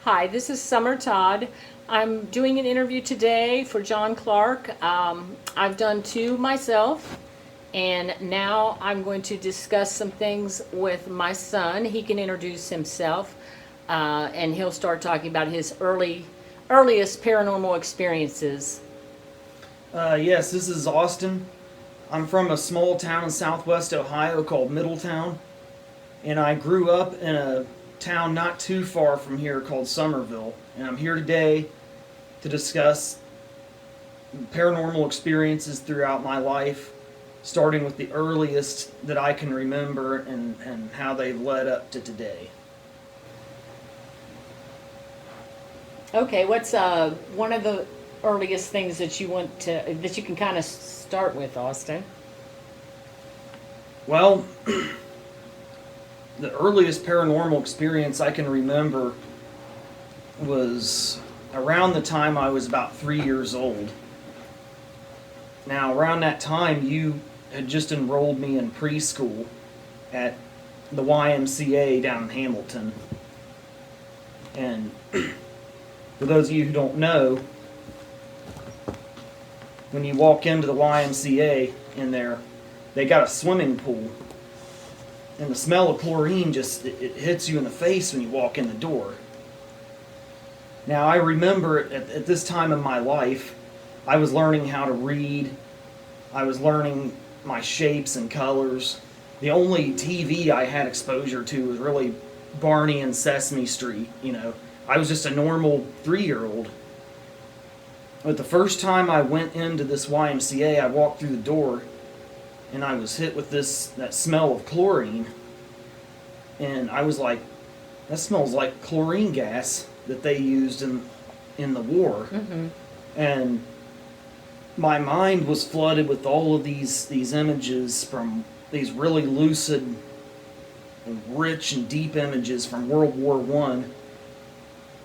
Hi, this is Summer Todd. I'm doing an interview today for John Clark. I've done two myself, and now I'm going to discuss some things with my son. He can introduce himself, and he'll start talking about his earliest paranormal experiences. Yes, this is Austin. I'm from a small town in southwest Ohio called Middletown, and I grew up in a town not too far from here called Somerville. And I'm here today to discuss paranormal experiences throughout my life, starting with the earliest that I can remember and how they've led up to today. Okay, what's one of the earliest things that you can kind of start with, Austin? Well, the earliest paranormal experience I can remember was around the time I was about 3 years old. Now, around that time, you had just enrolled me in preschool at the YMCA down in Hamilton. And for those of you who don't know, when you walk into the YMCA in there, they got a swimming pool. And the smell of chlorine just it hits you in the face when you walk in the door. Now, I remember at this time in my life, I was learning how to read. I was learning my shapes and colors. The only TV I had exposure to was really Barney and Sesame Street. I was just a normal 3-year-old. But the first time I went into this YMCA, I walked through the door, and I was hit with that smell of chlorine. And I was like, that smells like chlorine gas that they used in the war. Mm-hmm. And my mind was flooded with all of these images from these really lucid and rich and deep images from World War One.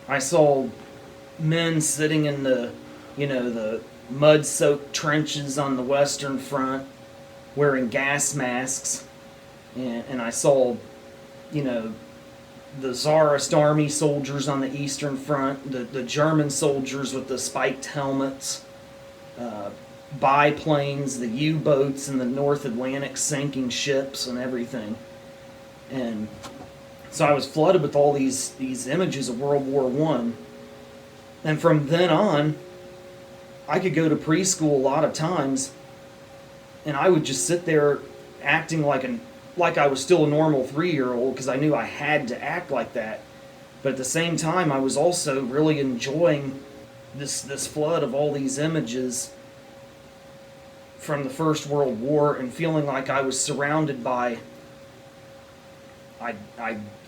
I saw men sitting in the mud-soaked trenches on the Western Front, wearing gas masks, and I saw, the Tsarist army soldiers on the Eastern Front, the German soldiers with the spiked helmets, biplanes, the U-boats in the North Atlantic sinking ships and everything. And so I was flooded with all these images of World War One. And from then on, I could go to preschool a lot of times, and I would just sit there acting like I was still a normal 3-year-old because I knew I had to act like that. But at the same time, I was also really enjoying this flood of all these images from the First World War and feeling like I was surrounded by,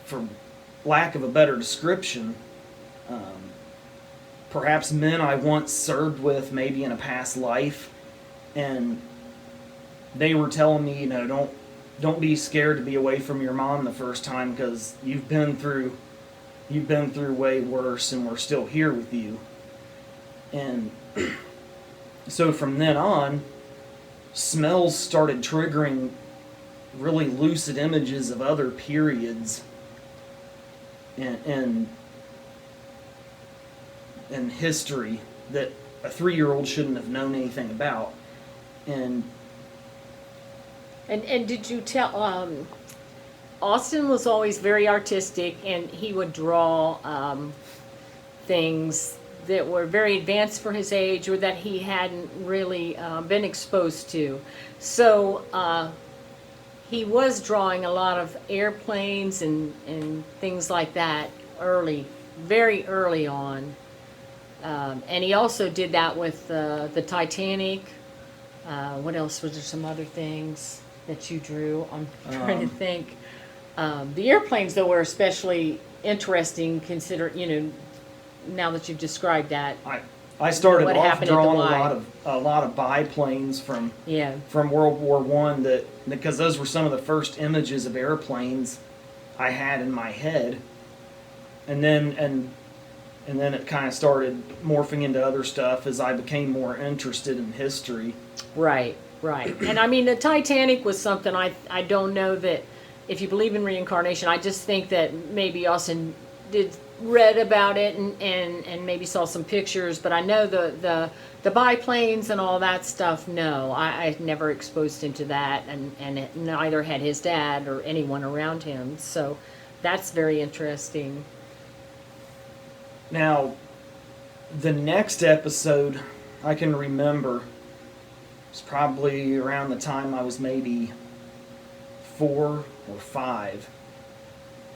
for lack of a better description, perhaps men I once served with maybe in a past life, and they were telling me, don't be scared to be away from your mom the first time because you've been through way worse, and we're still here with you. And so from then on, smells started triggering really lucid images of other periods and history that a 3-year-old shouldn't have known anything about. And did you tell, Austin was always very artistic, and he would draw things that were very advanced for his age or that he hadn't really been exposed to. So he was drawing a lot of airplanes and things like that very early on. And he also did that with the Titanic. What else? Was there some other things that you drew? I'm trying to think. The airplanes, though, were especially interesting, now that you've described that. I started What off happened at the drawing Y. a lot of biplanes from Yeah. World War One because those were some of the first images of airplanes I had in my head, and then it kind of started morphing into other stuff as I became more interested in history. Right. And I mean, the Titanic was something I don't know that if you believe in reincarnation, I just think that maybe Austin did read about it and maybe saw some pictures, but I know the biplanes and all that stuff, no. I never exposed him to that, and neither had his dad or anyone around him. So that's very interesting. Now, the next episode I can remember was probably around the time I was maybe 4 or 5.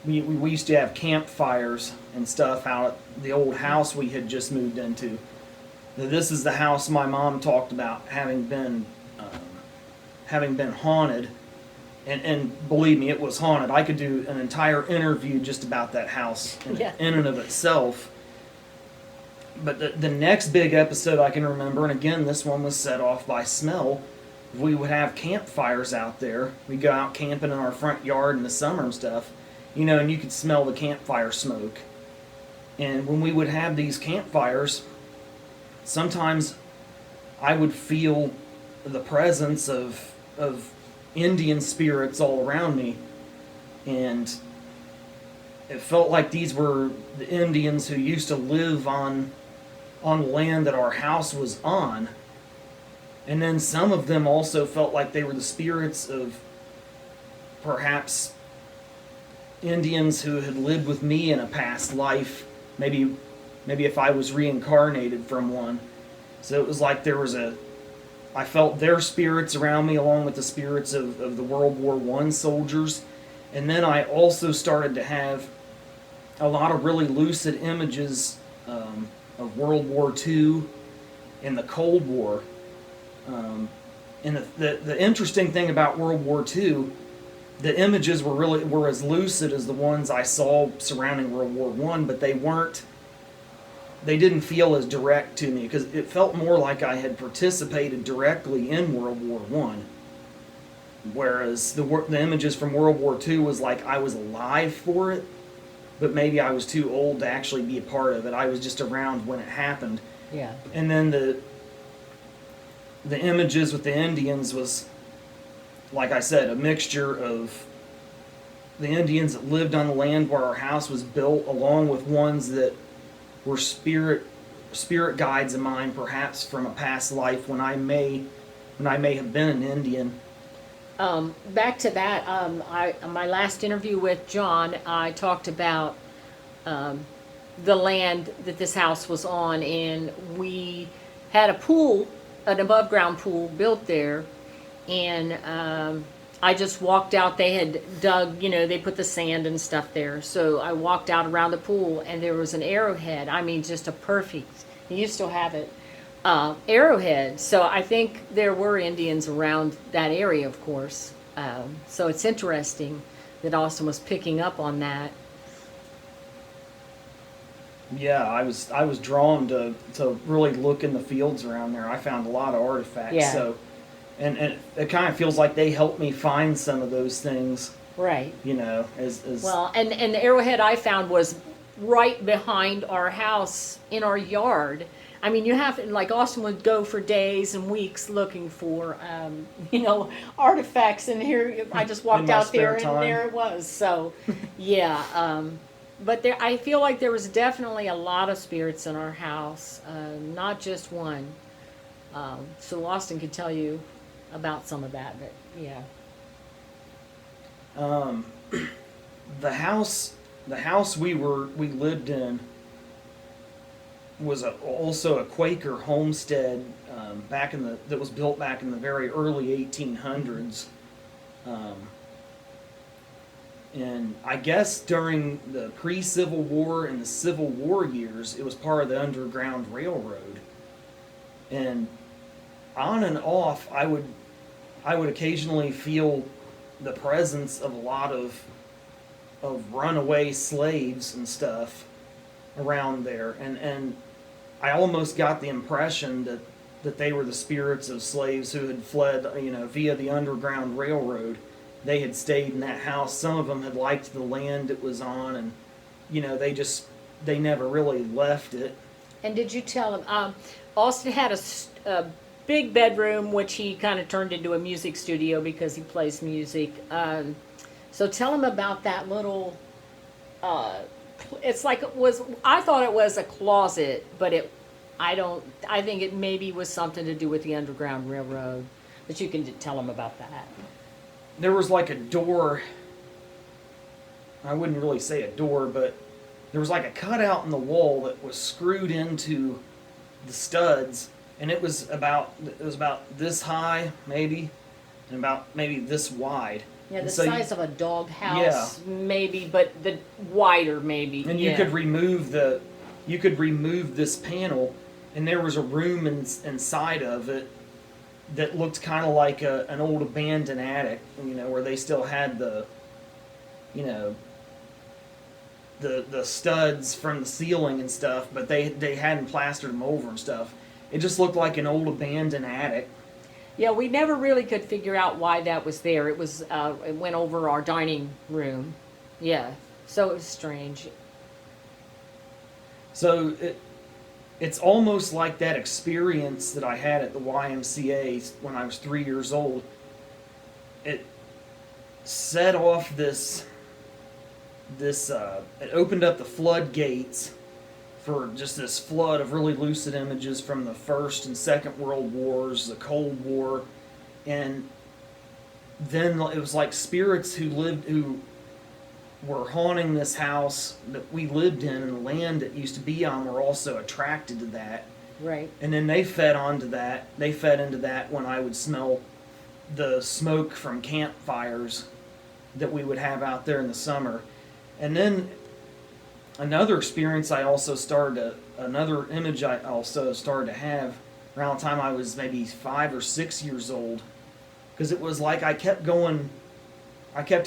We used to have campfires and stuff out at the old house we had just moved into. This is the house my mom talked about having been haunted, and believe me, it was haunted. I could do an entire interview just about that house Yeah. in and of itself. But the next big episode I can remember, and again, this one was set off by smell. We would have campfires out there. We'd go out camping in our front yard in the summer and stuff, and you could smell the campfire smoke. And when we would have these campfires, sometimes I would feel the presence of Indian spirits all around me, and it felt like these were the Indians who used to live on land that our house was on. And then some of them also felt like they were the spirits of perhaps Indians who had lived with me in a past life, maybe if I was reincarnated from one. So it was like I felt their spirits around me along with the spirits of the World War I soldiers. And then I also started to have a lot of really lucid images of World War II and the Cold War. And the interesting thing about World War II, the images were as lucid as the ones I saw surrounding World War I, but they didn't feel as direct to me, because it felt more like I had participated directly in World War I. Whereas the images from World War II was like I was alive for it, but maybe I was too old to actually be a part of it. I was just around when it happened. Yeah. And then the images with the Indians was, like I said, a mixture of the Indians that lived on the land where our house was built, along with ones that were spirit guides of mine, perhaps from a past life when I may have been an Indian. Back to that, my last interview with John, I talked about the land that this house was on, and we had a pool, an above ground pool built there, and I just walked out. They had dug, they put the sand and stuff there. So I walked out around the pool, and there was an arrowhead. I mean, just a perfect, you still have it, arrowhead. So I think there were Indians around that area, of course. So it's interesting that Austin was picking up on that. Yeah, I was drawn to really look in the fields around there. I found a lot of artifacts. Yeah. So, and it kind of feels like they helped me find some of those things. Right. As Well, and the arrowhead I found was right behind our house in our yard. I mean, you have, like Austin would go for days and weeks looking for, artifacts, and here I just walked out there and there it was. So, yeah. But I feel like there was definitely a lot of spirits in our house, not just one. So Austin could tell you about some of that, but yeah. The house we lived in was also a Quaker homestead that was built back in the very early 1800s. And I guess during the pre-Civil War and the Civil War years, it was part of the Underground Railroad. And on and off, I would occasionally feel the presence of a lot of runaway slaves and stuff around there, and I almost got the impression that they were the spirits of slaves who had fled, via the Underground Railroad. They had stayed in that house. Some of them had liked the land it was on, and they never really left it. And did you tell him, Austin had a big bedroom, which he kind of turned into a music studio because he plays music. So tell him about that little it's like it was. I thought it was a closet, but it. I don't. I think it maybe was something to do with the Underground Railroad, but you can tell them about that. There was like a door. I wouldn't really say a door, but there was like a cutout in the wall that was screwed into the studs, and it was about this high maybe, and about maybe this wide. Yeah, the And so size of a dog house, maybe, but the wider maybe. and you could remove this panel, and there was a room inside of it that looked kind of like an old abandoned attic, where they still had you know, the studs from the ceiling and stuff, but they hadn't plastered them over and stuff. It just looked like an old abandoned attic. Yeah, we never really could figure out why that was there. It was it went over our dining room. Yeah, so it was strange. So it's almost like that experience that I had at the YMCA when I was 3 years old. It set off this it opened up the floodgates for just this flood of really lucid images from the First and Second World Wars, the Cold War, and then it was like spirits who were haunting this house that we lived in, and the land that used to be on were also attracted to that. Right. And then they fed onto that. They fed into that when I would smell the smoke from campfires that we would have out there in the summer. And then another experience another image I also started to have around the time I was maybe 5 or 6 years old, because it was like I kept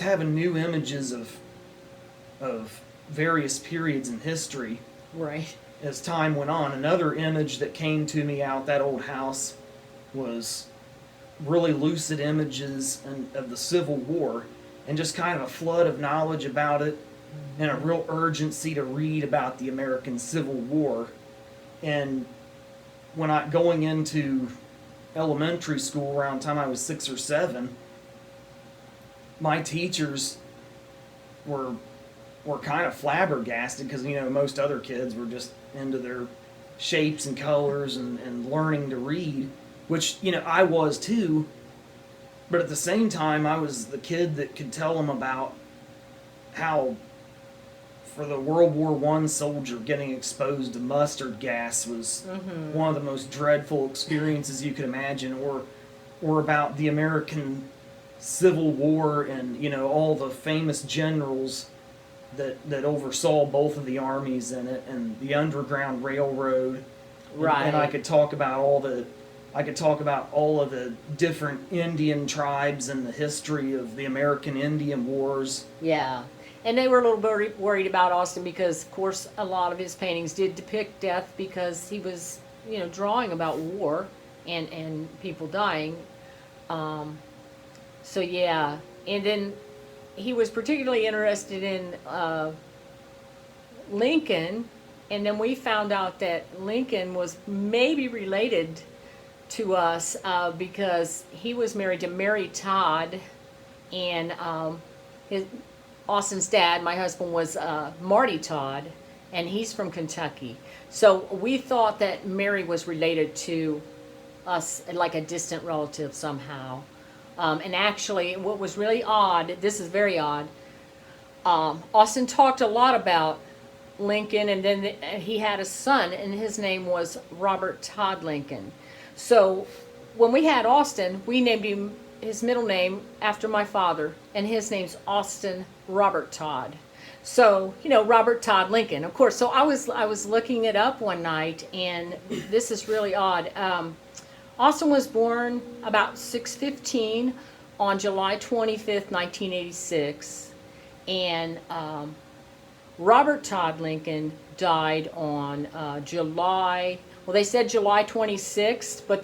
having new images of various periods in history Right. as time went on. Another image that came to me out that old house was really lucid images of the Civil War, and just kind of a flood of knowledge about it, and a real urgency to read about the American Civil War. And when going into elementary school around the time I was 6 or 7, my teachers were kind of flabbergasted, because most other kids were just into their shapes and colors and learning to read, which I was too. But at the same time, I was the kid that could tell them about how, for the World War I soldier, getting exposed to mustard gas was one of the most dreadful experiences you could imagine, or about the American Civil War and all the famous generals that oversaw both of the armies in it, and the Underground Railroad. Right. And I could talk about all of the different Indian tribes and the history of the American Indian Wars. Yeah. And they were a little bit worried about Austin because, of course, a lot of his paintings did depict death, because he was, drawing about war and people dying. So, yeah. And then he was particularly interested in Lincoln. And then we found out that Lincoln was maybe related to us because he was married to Mary Todd, and Austin's dad, my husband, was Marty Todd, and he's from Kentucky. So we thought that Mary was related to us, like a distant relative somehow. And actually, what was really odd, this is very odd, Austin talked a lot about Lincoln, and then he had a son, and his name was Robert Todd Lincoln. So when we had Austin, we named him his middle name after my father, and his name's Austin Robert Todd. So, Robert Todd Lincoln, of course. So I was looking it up one night, and this is really odd. Austin was born about 6:15 on July 25th, 1986, and Robert Todd Lincoln died on July. Well, they said July 26th, but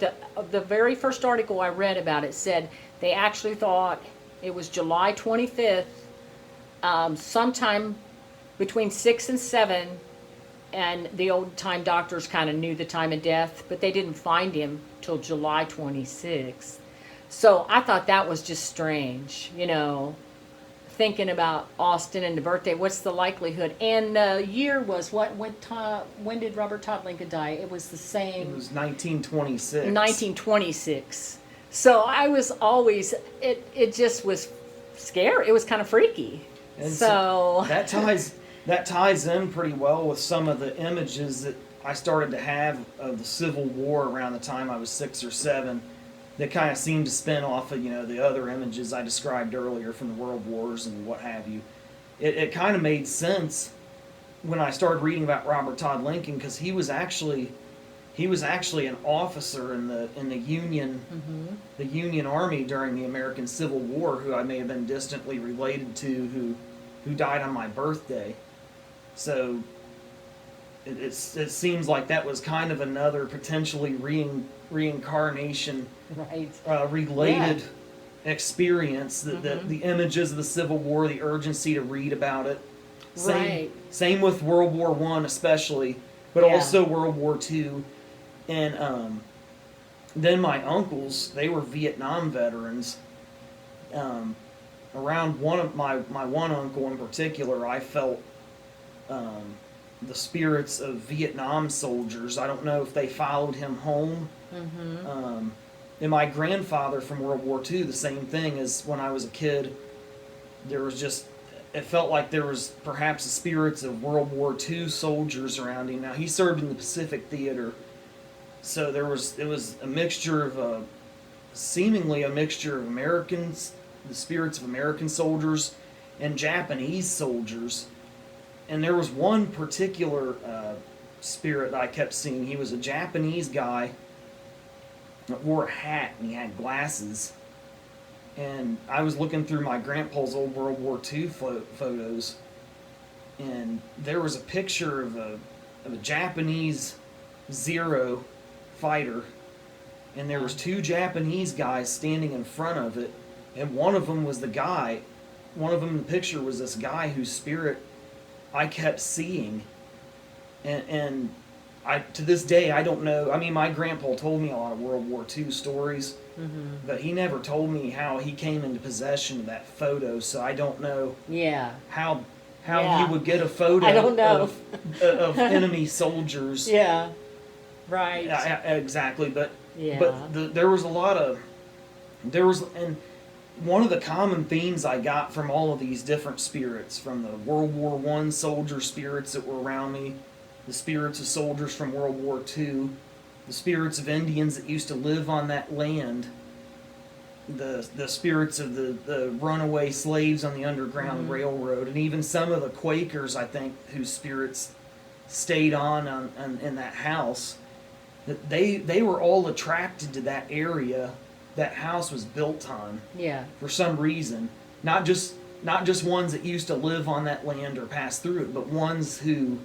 the very first article I read about it said they actually thought it was July 25th, sometime between 6 and 7, and the old-time doctors kind of knew the time of death, but they didn't find him till July 26th. So I thought that was just strange, thinking about Austin and the birthday. What's the likelihood? And the year was what? When did Robert Todd Lincoln die? It was the It same. was 1926. 1926. So I was always it just was scary. It was kind of freaky. And So that ties in pretty well with some of the images that I started to have of the Civil War around the time I was 6 or 7. That kind of seemed to spin off of the other images I described earlier from the World Wars and what have you. It kind of made sense when I started reading about Robert Todd Lincoln, because he was actually an officer in the Union the Union Army during the American Civil War, who I may have been distantly related to, who died on my birthday. So it seems like that was kind of another potentially reincarnation right. related experience. The images of the Civil War, the urgency to read about it. Right. Same with World War I especially, but Yeah. also World War II. And then my uncles, they were Vietnam veterans. Around one of my one uncle in particular, I felt the spirits of Vietnam soldiers. I don't know if they followed him home. And my grandfather from World War II, the same thing. As when I was a kid, there was it felt like there was perhaps the spirits of World War II soldiers around him. Now, he served in the Pacific Theater, so it was a mixture of seemingly a mixture of Americans, the spirits of American soldiers, and Japanese soldiers. And there was one particular spirit that I kept seeing. He was a Japanese guy that wore a hat and he had glasses. And I was looking through my grandpa's old World War II photos, and there was a picture of a Japanese Zero fighter, and there was 2 Japanese guys standing in front of it, and one of them was the guy. One of them in the picture was this guy whose spirit I kept seeing, and I, to this day, I don't know. I mean, my grandpa told me a lot of World War II stories, but he never told me how he came into possession of that photo. So I don't know Yeah. how Yeah. he would get a photo I don't know. of enemy soldiers. Yeah. Right. Exactly, but Yeah. there was and one of the common themes I got from all of these different spirits, from the World War I soldier spirits that were around me, the spirits of soldiers from World War II, the spirits of Indians that used to live on that land, the spirits of the runaway slaves on the Underground Railroad, and even some of the Quakers, I think, whose spirits stayed on in that house. That they were all attracted to that area that house was built on. Yeah. For some reason, not just ones that used to live on that land or pass through it, but ones who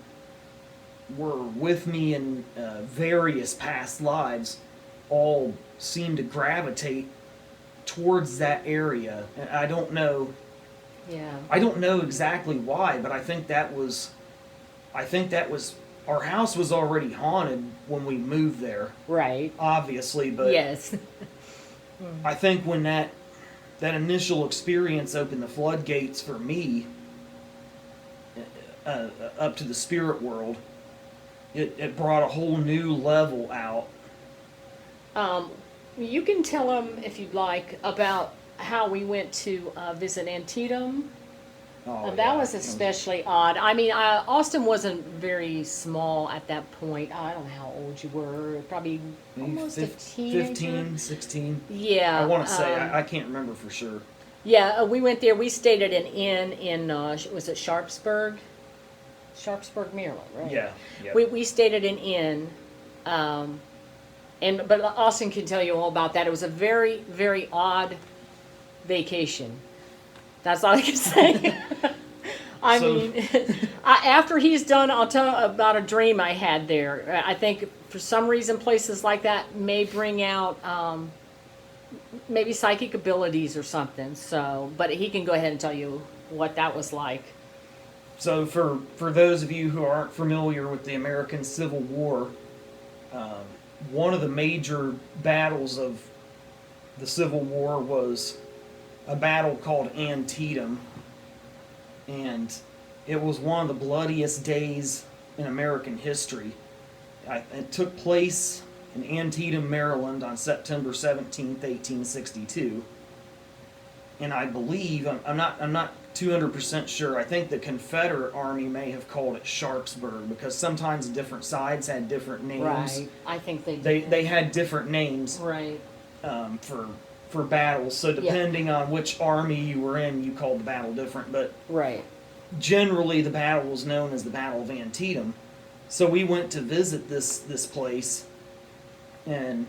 were with me in various past lives, all seem to gravitate towards that area. And I don't know Yeah. exactly why, but I think that was our house was already haunted when we moved there, Right. obviously, but Yes. I think when that initial experience opened the floodgates for me up to the spirit world, it brought a whole new level out. You can tell them, if you'd like, about how we went to visit Antietam. Oh, That yeah. was especially odd. I mean, Austin wasn't very small at that point. I don't know how old you were. Probably Maybe almost a teenager. 15, 16. Yeah. I want to say, I can't remember for sure. Yeah, we went there. We stayed at an inn in, was it Sharpsburg? Sharpsburg, Maryland, right? Yeah. Yeah. We stayed at an inn. But Austin can tell you all about that. It was a very, very odd vacation. That's all I can say. I mean, after he's done, I'll tell about a dream I had there. I think for some reason places like that may bring out maybe psychic abilities or something. So, but he can go ahead and tell you what that was like. So for those of you who aren't familiar with the American Civil War, one of the major battles of the Civil War was a battle called Antietam, and it was one of the bloodiest days in American history. It took place in Antietam, Maryland on September 17th, 1862. And I believe, I'm not 200% sure, I think the Confederate Army may have called it Sharpsburg, because sometimes different sides had different names. Right. I think they did. They had different names Right. For battles. So depending on which army you were in, you called the battle different. But Right. generally, the battle was known as the Battle of Antietam. So we went to visit this place, and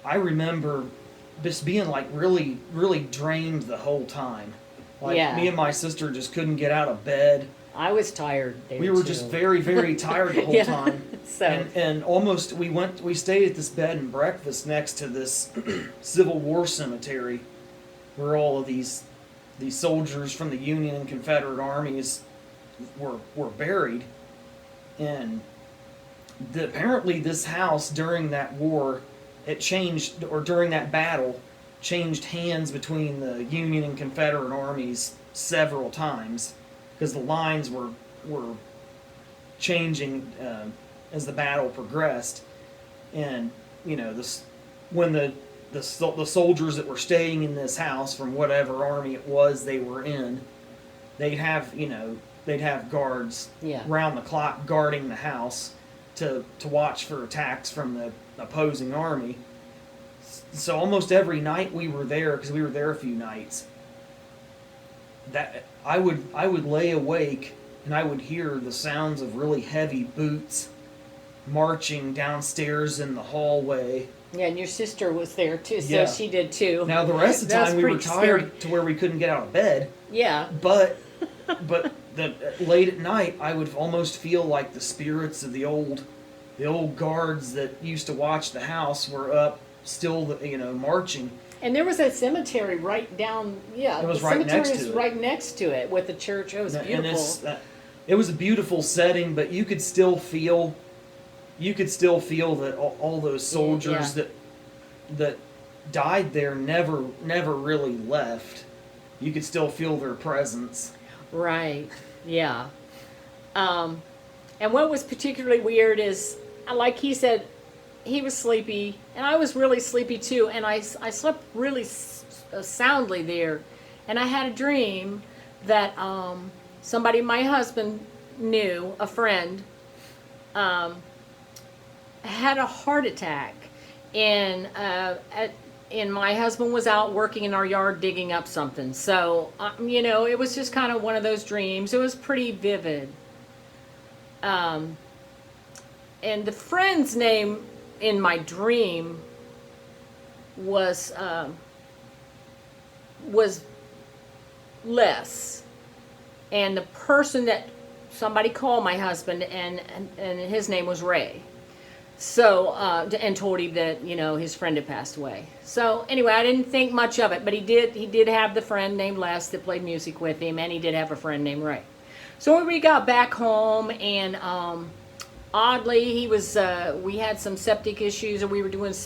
I remember just being like really, really drained the whole time. Like Yeah. me and my sister just couldn't get out of bed. I was tired there We were too. just very, very tired the whole Yeah. time. So And almost we stayed at this bed and breakfast next to this Civil War cemetery, where all of these soldiers from the Union and Confederate armies were buried. And apparently this house during that war, it changed, or during that battle, changed hands between the Union and Confederate armies several times, because the lines were changing as the battle progressed. And when the soldiers that were staying in this house from whatever army it was they were in, they'd have guards Yeah. round the clock guarding the house to watch for attacks from the opposing army. So almost every night we were there, because we were there a few nights, that I would lay awake and I would hear the sounds of really heavy boots marching downstairs in the hallway. yeah, and your sister was there too, so Yeah. she did too. Now the rest of the That's time we were pretty tired scary. to where we couldn't get out of bed, Yeah. but late at night I would almost feel like the spirits of the old guards that used to watch the house were up still, marching. And there was a cemetery right down. Yeah, It was the right cemetery next is to it. right next to it with the church. It was And beautiful. it was a beautiful setting, but you could still feel that all those soldiers that died there never really left. You could still feel their presence. Right. Yeah. And what was particularly weird is, like he said, he was sleepy, and I was really sleepy too, and I slept really soundly there. And I had a dream that somebody my husband knew, a friend, had a heart attack. And my husband was out working in our yard digging up something. So, it was just kind of one of those dreams. It was pretty vivid. And the friend's name in my dream was Les. And the person that somebody called my husband, and his name was Ray. So, and told him that, his friend had passed away. So, anyway, I didn't think much of it, but he did have the friend named Les that played music with him, and he did have a friend named Ray. So when we got back home, and oddly, we had some septic issues, and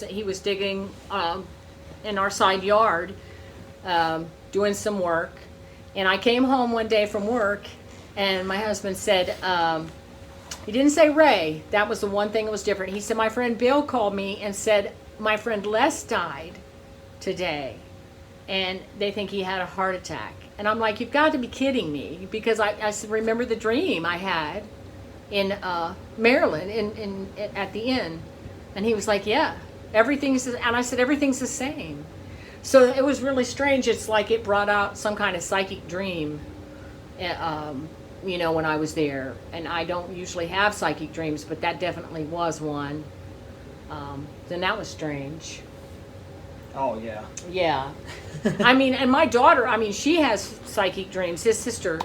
he was digging in our side yard, doing some work. And I came home one day from work, and my husband said, he didn't say Ray. That was the one thing that was different. He said, my friend Bill called me and said, my friend Les died today, and they think he had a heart attack. And I'm like, you've got to be kidding me, because I remember the dream I had in Maryland at the inn. And he was like, yeah, everything's, and I said, everything's the same. So it was really strange. It's like it brought out some kind of psychic dream, when I was there. And I don't usually have psychic dreams, but that definitely was one. Then that was strange. Oh yeah. Yeah. And my daughter, she has psychic dreams. His sister,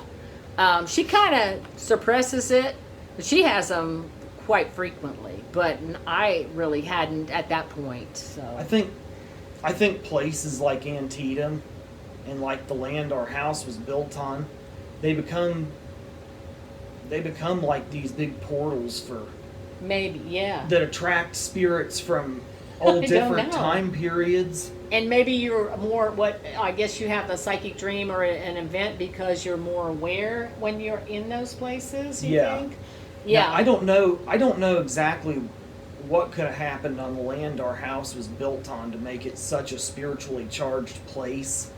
she kind of suppresses it, but she has them quite frequently. But I really hadn't at that point. So I think places like Antietam and like the land our house was built on, they become like these big portals maybe, yeah. that attract spirits from all I don't different know. time periods. And maybe you're more what I guess you have the psychic dream or an event because you're more aware when you're in those places. You Yeah. think? Now, I don't know. I don't know exactly what could have happened on the land our house was built on to make it such a spiritually charged place.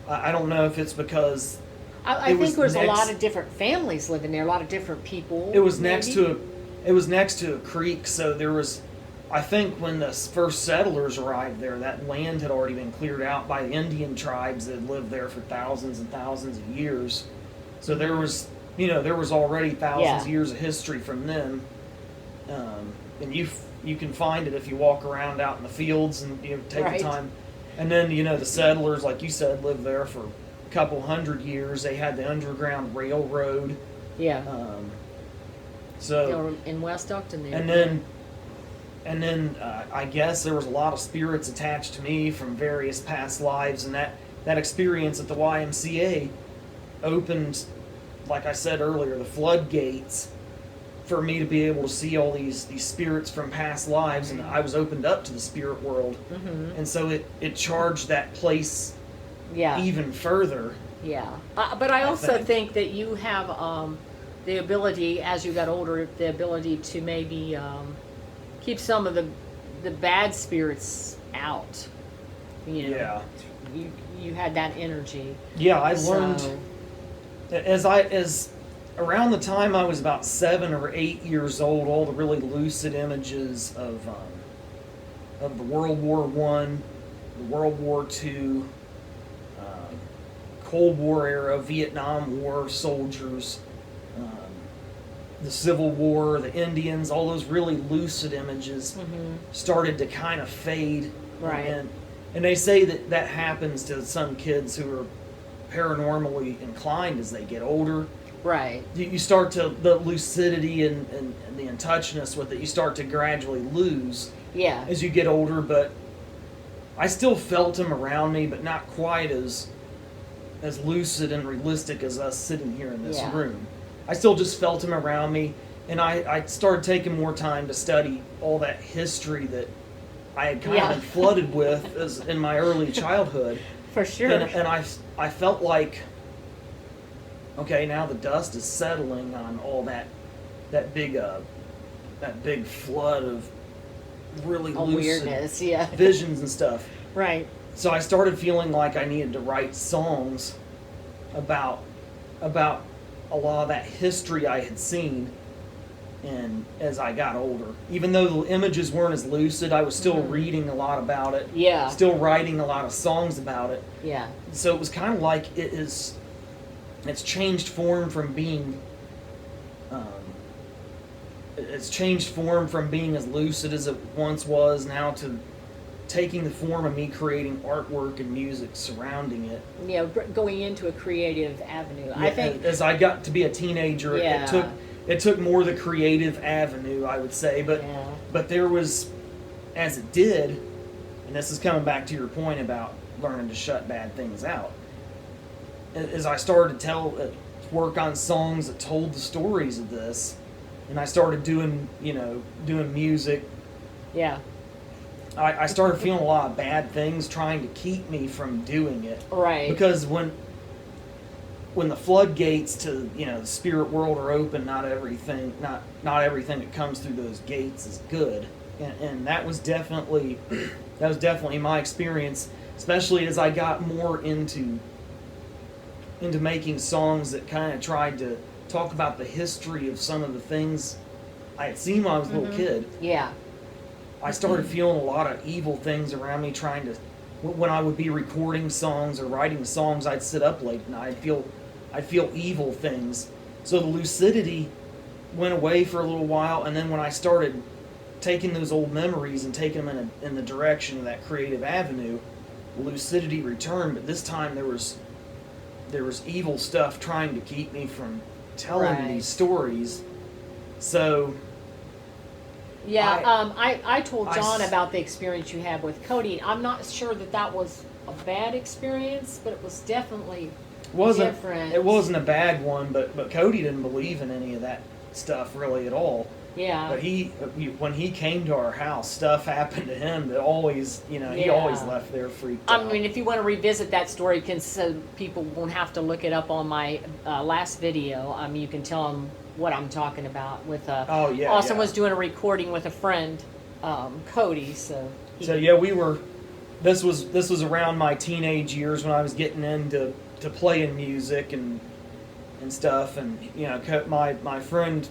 I don't know if it's because I it was think there's a next- lot of different families living there, a lot of different people. it was next maybe. to a, it was next to a creek, so there was. I think when the first settlers arrived there, that land had already been cleared out by the Indian tribes that had lived there for thousands and thousands of years. So there was, there was already thousands of Yeah. years of history from them. And you can find it if you walk around out in the fields and take Right. the time. And then the settlers, like you said, lived there for a couple hundred years. They had the Underground Railroad. Yeah. So They were in West Octon there. and then I guess there was a lot of spirits attached to me from various past lives, and that experience at the YMCA opened, like I said earlier, the floodgates for me to be able to see all these spirits from past lives, and I was opened up to the spirit world, and so it charged that place Yeah. even further. Yeah, but I also think. think that you have the ability, as you got older, the ability to maybe keep some of the bad spirits out. Yeah. You had that energy. Yeah, I learned So, as around the time I was about 7 or 8 years old, all the really lucid images of the World War One, the World War Two, Cold War era, Vietnam War soldiers, the Civil War, the Indians, all those really lucid images started to kind of fade. Right. And they say that happens to some kids who are paranormally inclined as they get older. right. You start to, the lucidity and the in touchness with it, you start to gradually lose Yeah. as you get older, but I still felt them around me, but not quite as lucid and realistic as us sitting here in this Yeah. room. I still just felt them around me, and I started taking more time to study all that history that I had kind Yeah. of been flooded with as in my early childhood. For sure. And I felt like, okay, now the dust is settling on all that big flood of really A lucid weirdness. Yeah. visions and stuff. Right. So I started feeling like I needed to write songs about a lot of that history I had seen. And as I got older, even though the images weren't as lucid, I was still reading a lot about it. Yeah. Still writing a lot of songs about it. Yeah. So it was kind of like it's changed form from being it's changed form from being as lucid as it once was now to taking the form of me creating artwork and music surrounding it. Going into a creative avenue. I Yeah, think. as I got to be a teenager, Yeah. it took more the creative avenue, I would say, Yeah. but there was, as it did, and this is coming back to your point about learning to shut bad things out. As I started to work on songs that told the stories of this, and I started doing music, Yeah. I started feeling a lot of bad things trying to keep me from doing it. Right. Because when the floodgates to the spirit world are open, not everything that comes through those gates is good, and that was definitely my experience, especially as I got more into making songs that kind of tried to talk about the history of some of the things I had seen when I was a little kid. Yeah. I started feeling a lot of evil things around me trying to, when I would be recording songs or writing songs, I'd sit up late and I'd feel evil things. So the lucidity went away for a little while, and then when I started taking those old memories and taking them in the direction of that creative avenue, lucidity returned, but this time there was evil stuff trying to keep me from telling Right. these stories. So Yeah, I told I John s- about the experience you had with Cody. I'm not sure that was a bad experience, but it was definitely different. It wasn't a bad one, but Cody didn't believe in any of that stuff really at all. Yeah. But when he came to our house, stuff happened to him that always, he always Yeah. left there freaked I out. mean, if you want to revisit that story, so people won't have to look it up on my last video. You can tell them what I'm talking about. With Oh, yeah, Austin yeah. was doing a recording with a friend, Cody. So So yeah, we were. This was around my teenage years when I was getting into playing music and stuff, and my friend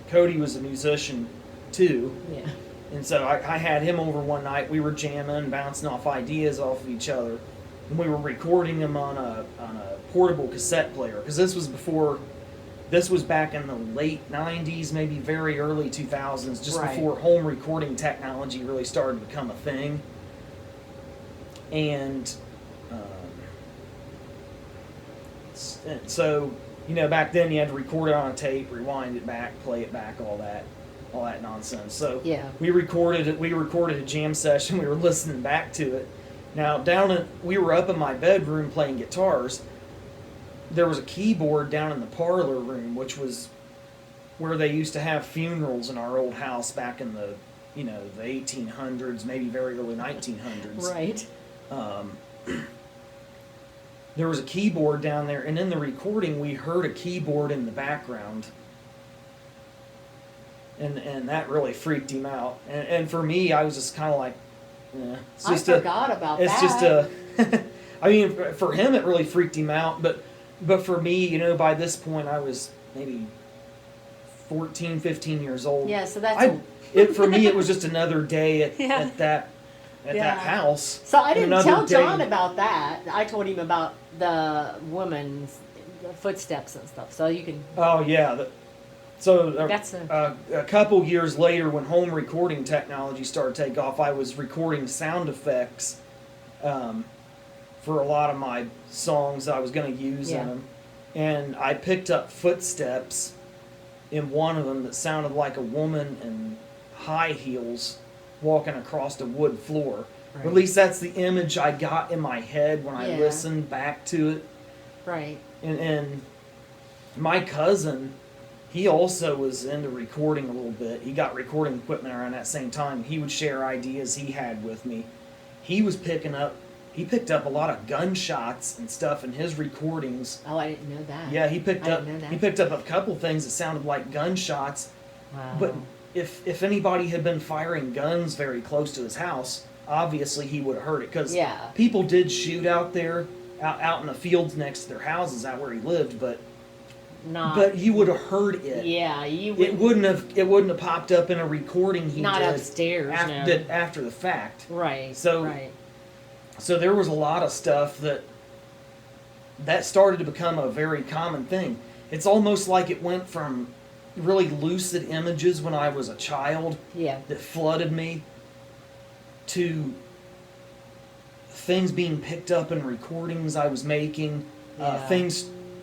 Cody was a musician too, yeah, and so I had him over one night. We were jamming, bouncing off ideas off of each other, and we were recording them on a portable cassette player because this was before. This was back in the late '90s, maybe very early 2000s, just Right. before home recording technology really started to become a thing. And so, back then you had to record it on a tape, rewind it back, play it back, all that nonsense. So Yeah. we recorded a jam session. We were listening back to it. Now we were up in my bedroom playing guitars. There was a keyboard down in the parlor room, which was where they used to have funerals in our old house back in the the 1800s, maybe very early 1900s. right. There was a keyboard down there, and in the recording, we heard a keyboard in the background, and that really freaked him out. And for me, I was just kind of like, it's I just forgot about it's that. just a. I mean, for him, it really freaked him out, but for me, by this point, I was maybe 14, 15 years old. Yeah, so that's for me, it was just another day Yeah. at that Yeah. house. So I didn't Another tell John day. about that. I told him about the woman's footsteps and stuff. So you can. Oh yeah. So That's a couple years later, when home recording technology started to take off, I was recording sound effects for a lot of my songs that I was going to use Yeah. in them, and I picked up footsteps in one of them that sounded like a woman in high heels walking across a wood floor. Or Right. at least that's the image I got in my head when I Yeah. listened back to it. right. And my cousin, he also was into recording a little bit. He got recording equipment around that same time. He would share ideas he had with me. He picked up a lot of gunshots and stuff in his recordings. Oh, I didn't know that. Yeah, I didn't know that. he picked up a couple things that sounded like gunshots. Wow. But if anybody had been firing guns very close to his house, obviously he would have heard it, because Yeah. people did shoot out there, out in the fields next to their houses, out where he lived. But you would have heard it. Yeah, you It wouldn't have popped up in a recording he not did upstairs. after the fact. Right. So- right. So there was a lot of stuff that started to become a very common thing. It's almost like it went from really lucid images when I was a child Yeah. that flooded me to things being picked up in recordings I was making, Yeah.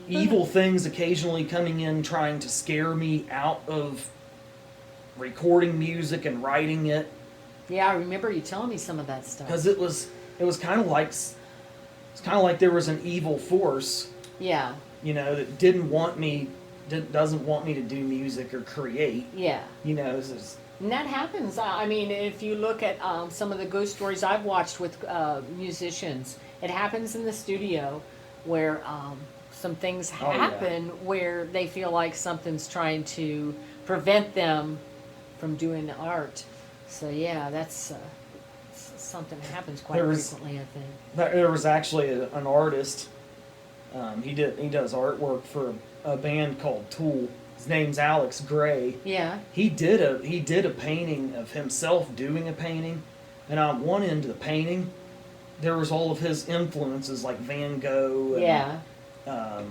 evil things occasionally coming in trying to scare me out of recording music and writing it, Yeah, I remember you telling me some of that stuff. because it was kind of like there was an evil force, Yeah. that doesn't want me to do music or create. Yeah. It's just, And that happens. I mean, if you look at some of the ghost stories I've watched with musicians, it happens in the studio where some things Oh, yeah. happen where they feel like something's trying to prevent them from doing the art. So yeah, that's something that happens quite There was- frequently, I think. there was actually an artist. He does artwork for a band called Tool. His name's Alex Gray. Yeah. He did a painting of himself doing a painting, and on one end of the painting, there was all of his influences like Van Gogh and Yeah.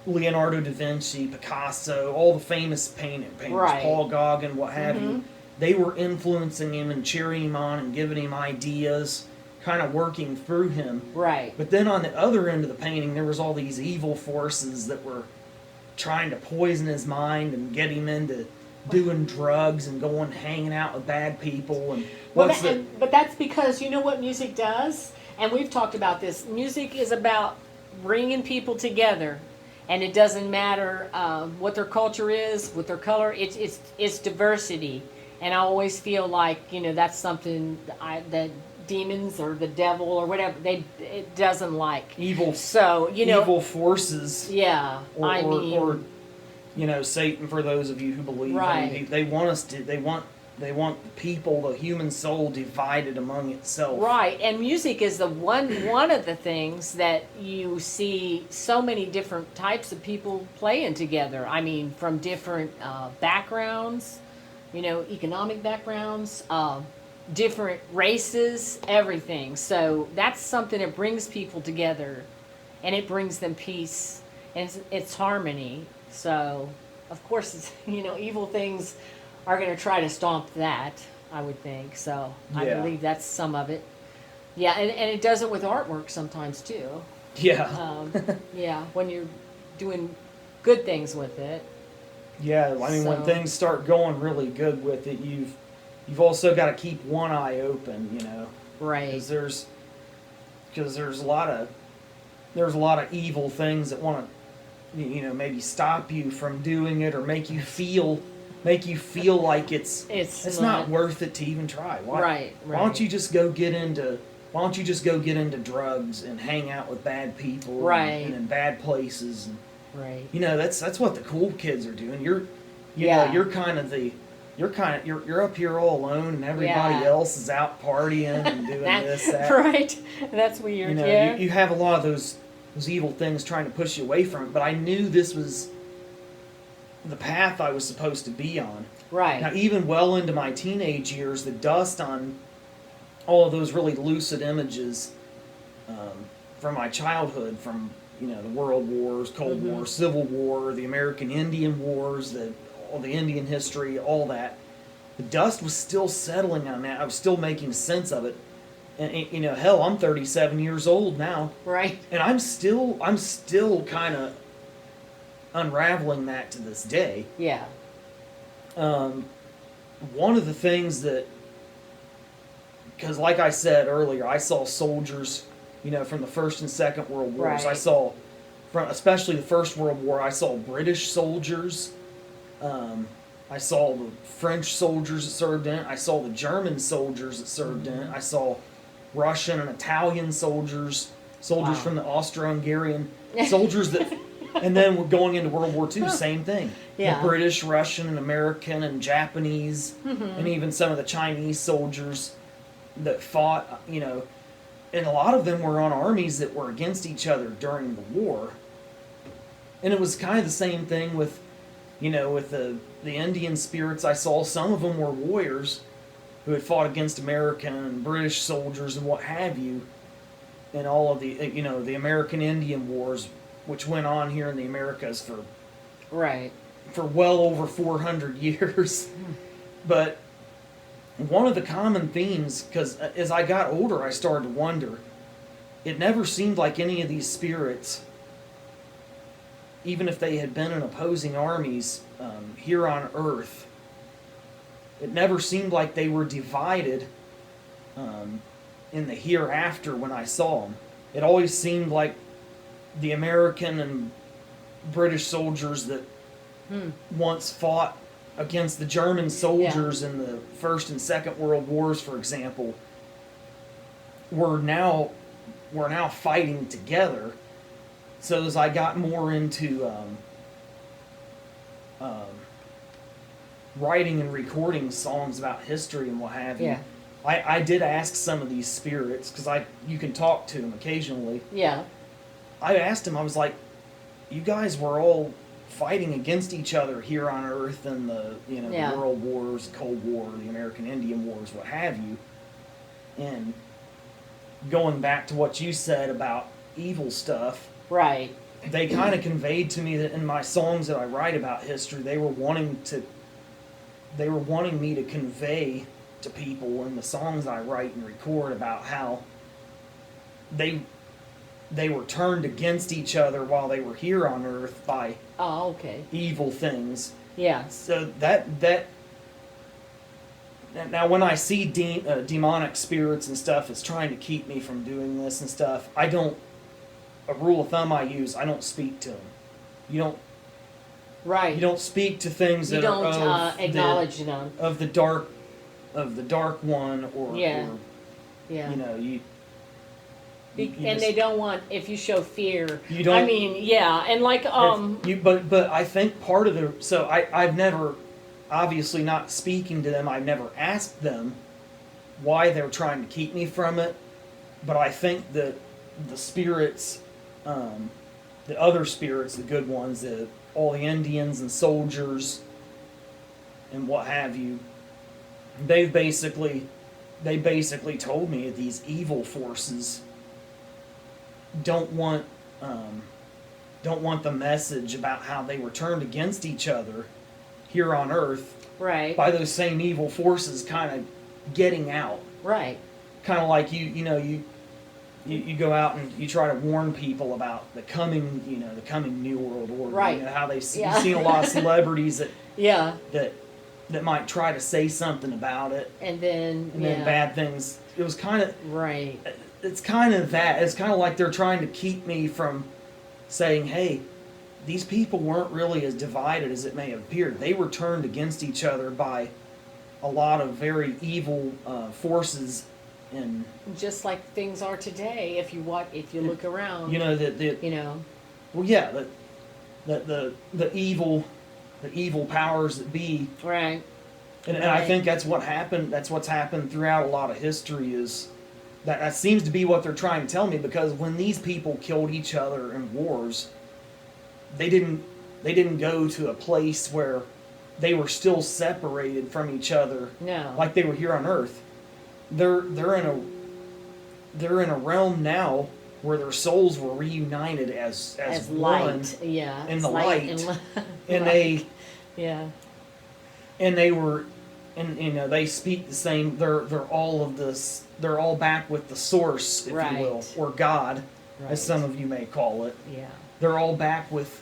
Leonardo da Vinci, Picasso, all the famous painters, Right. Paul Gauguin, what have Mhm. you. They were influencing him and cheering him on and giving him ideas, kind of working through him. Right. But then on the other end of the painting, there was all these evil forces that were trying to poison his mind and get him into doing drugs and going hanging out with bad people. And But that's because you know what music does, and we've talked about this. Music is about bringing people together, and it doesn't matter what their culture is, what their color. It's diversity, and I always feel like that's something that demons or the devil or whatever it doesn't like. Evil. So evil forces. Yeah, Or Satan, for those of you who believe. Right. I mean, they want us to. They want people, the human soul, divided among itself. Right, and music is the one of the things that you see so many different types of people playing together. I mean, from different backgrounds, economic backgrounds, different races, everything. So that's something that brings people together, and it brings them peace, and it's harmony. So, of course, it's, evil things are going to try to stomp that, I would think. So I Yeah. believe that's some of it. Yeah, and it does it with artwork sometimes too. Yeah. Yeah, when you're doing good things with it. Yeah, I mean, when So- things start going really good with it, you've also got to keep one eye open, Right. because there's a lot of evil things that want to maybe stop you from doing it or make you feel like it's not worth it to even try. Right. Why don't you just go get into drugs and hang out with bad people, Right. and in bad places, and Right. that's what the cool kids are doing. You're up here all alone, and everybody Yeah. else is out partying and doing this, that. Right. That's weird. Yeah. You have a lot of those evil things trying to push you away from it, but I knew this was the path I was supposed to be on. Right. Now, even well into my teenage years, the dust on all of those really lucid images from my childhood, from the World Wars, Cold Mm-hmm. War, Civil War, the American Indian Wars, all the Indian history, all that. The dust was still settling on that. I was still making sense of it. And hell, I'm 37 years old now, Right. and I'm still kind of unraveling that to this day. Yeah. One of the things that, because like I said earlier, I saw soldiers, from the First and Second World Wars. Right. I saw, especially the First World War, I saw British soldiers. I saw the French soldiers that served in it. I saw the German soldiers that served in it. I saw Russian and Italian soldiers Wow. from the Austro-Hungarian soldiers that, and then we're going into World War II, same thing. Yeah. The British, Russian, and American, and Japanese, Mm-hmm. and even some of the Chinese soldiers that fought, and a lot of them were on armies that were against each other during the war. And it was kind of the same thing with, with the Indian spirits. I saw some of them were warriors who had fought against American and British soldiers and what have you, in all of the, the American Indian Wars, which went on here in the Americas Right. for well over 400 years. But one of the common themes, because as I got older, I started to wonder, it never seemed like any of these spirits, even if they had been in opposing armies here on Earth, it never seemed like they were divided in the hereafter when I saw them. It always seemed like the American and British soldiers that once fought against the German soldiers in the First and Second World Wars, for example, were now fighting together. So as I got more into writing and recording songs about history and what have you, Yeah. I did ask some of these spirits, because you can talk to them occasionally. Yeah. I asked him, I was like, you guys were all fighting against each other here on Earth in the Yeah. the World Wars, Cold War, the American Indian Wars, what have you. And going back to what you said about evil stuff, Right. they kind of conveyed to me that in my songs that I write about history, they were wanting me to convey to people in the songs I write and record about how they were turned against each other while they were here on Earth by Oh, okay. evil things. Yeah. So that now when I see demonic spirits and stuff, it's trying to keep me from doing this and stuff. A rule of thumb I use, I don't speak to them. You don't Right. you don't speak to things You that don't are of acknowledge them. of the dark one, or, Yeah. or Yeah. you know, you And just, they don't want, if you show fear. you don't. I mean, yeah, and like But I think part of the, so I've never, obviously not speaking to them, I've never asked them why they're trying to keep me from it. But I think that the spirits, the other spirits, the good ones, all the Indians and soldiers and what have you, they basically told me that these evil forces don't want the message about how they were turned against each other here on Earth right, by those same evil forces kind of getting out. right, Kind of like you go out and you try to warn people about the coming New World Order. Right. You know, how Yeah. you've seen a lot of celebrities yeah, that might try to say something about it, and then then bad things. It was kind of, right, it's kind of that. It's kind of like they're trying to keep me from saying, hey, these people weren't really as divided as it may have appeared. They were turned against each other by a lot of very evil forces. And just like things are today. If you look around, you know that you know, well, yeah, the evil powers that be. right, And I think that's what happened. That's what's happened throughout a lot of history. Is that seems to be what they're trying to tell me? Because when these people killed each other in wars, they didn't go to a place where they were still separated from each other, no, like they were here on Earth. They're in a realm now where their souls were reunited as one, light, yeah, in it's the light. And light. Yeah, they were, and they speak the same. They're all of this. They're all back with the source, if Right. you will, or God, right, as some of you may call it. yeah. They're all back with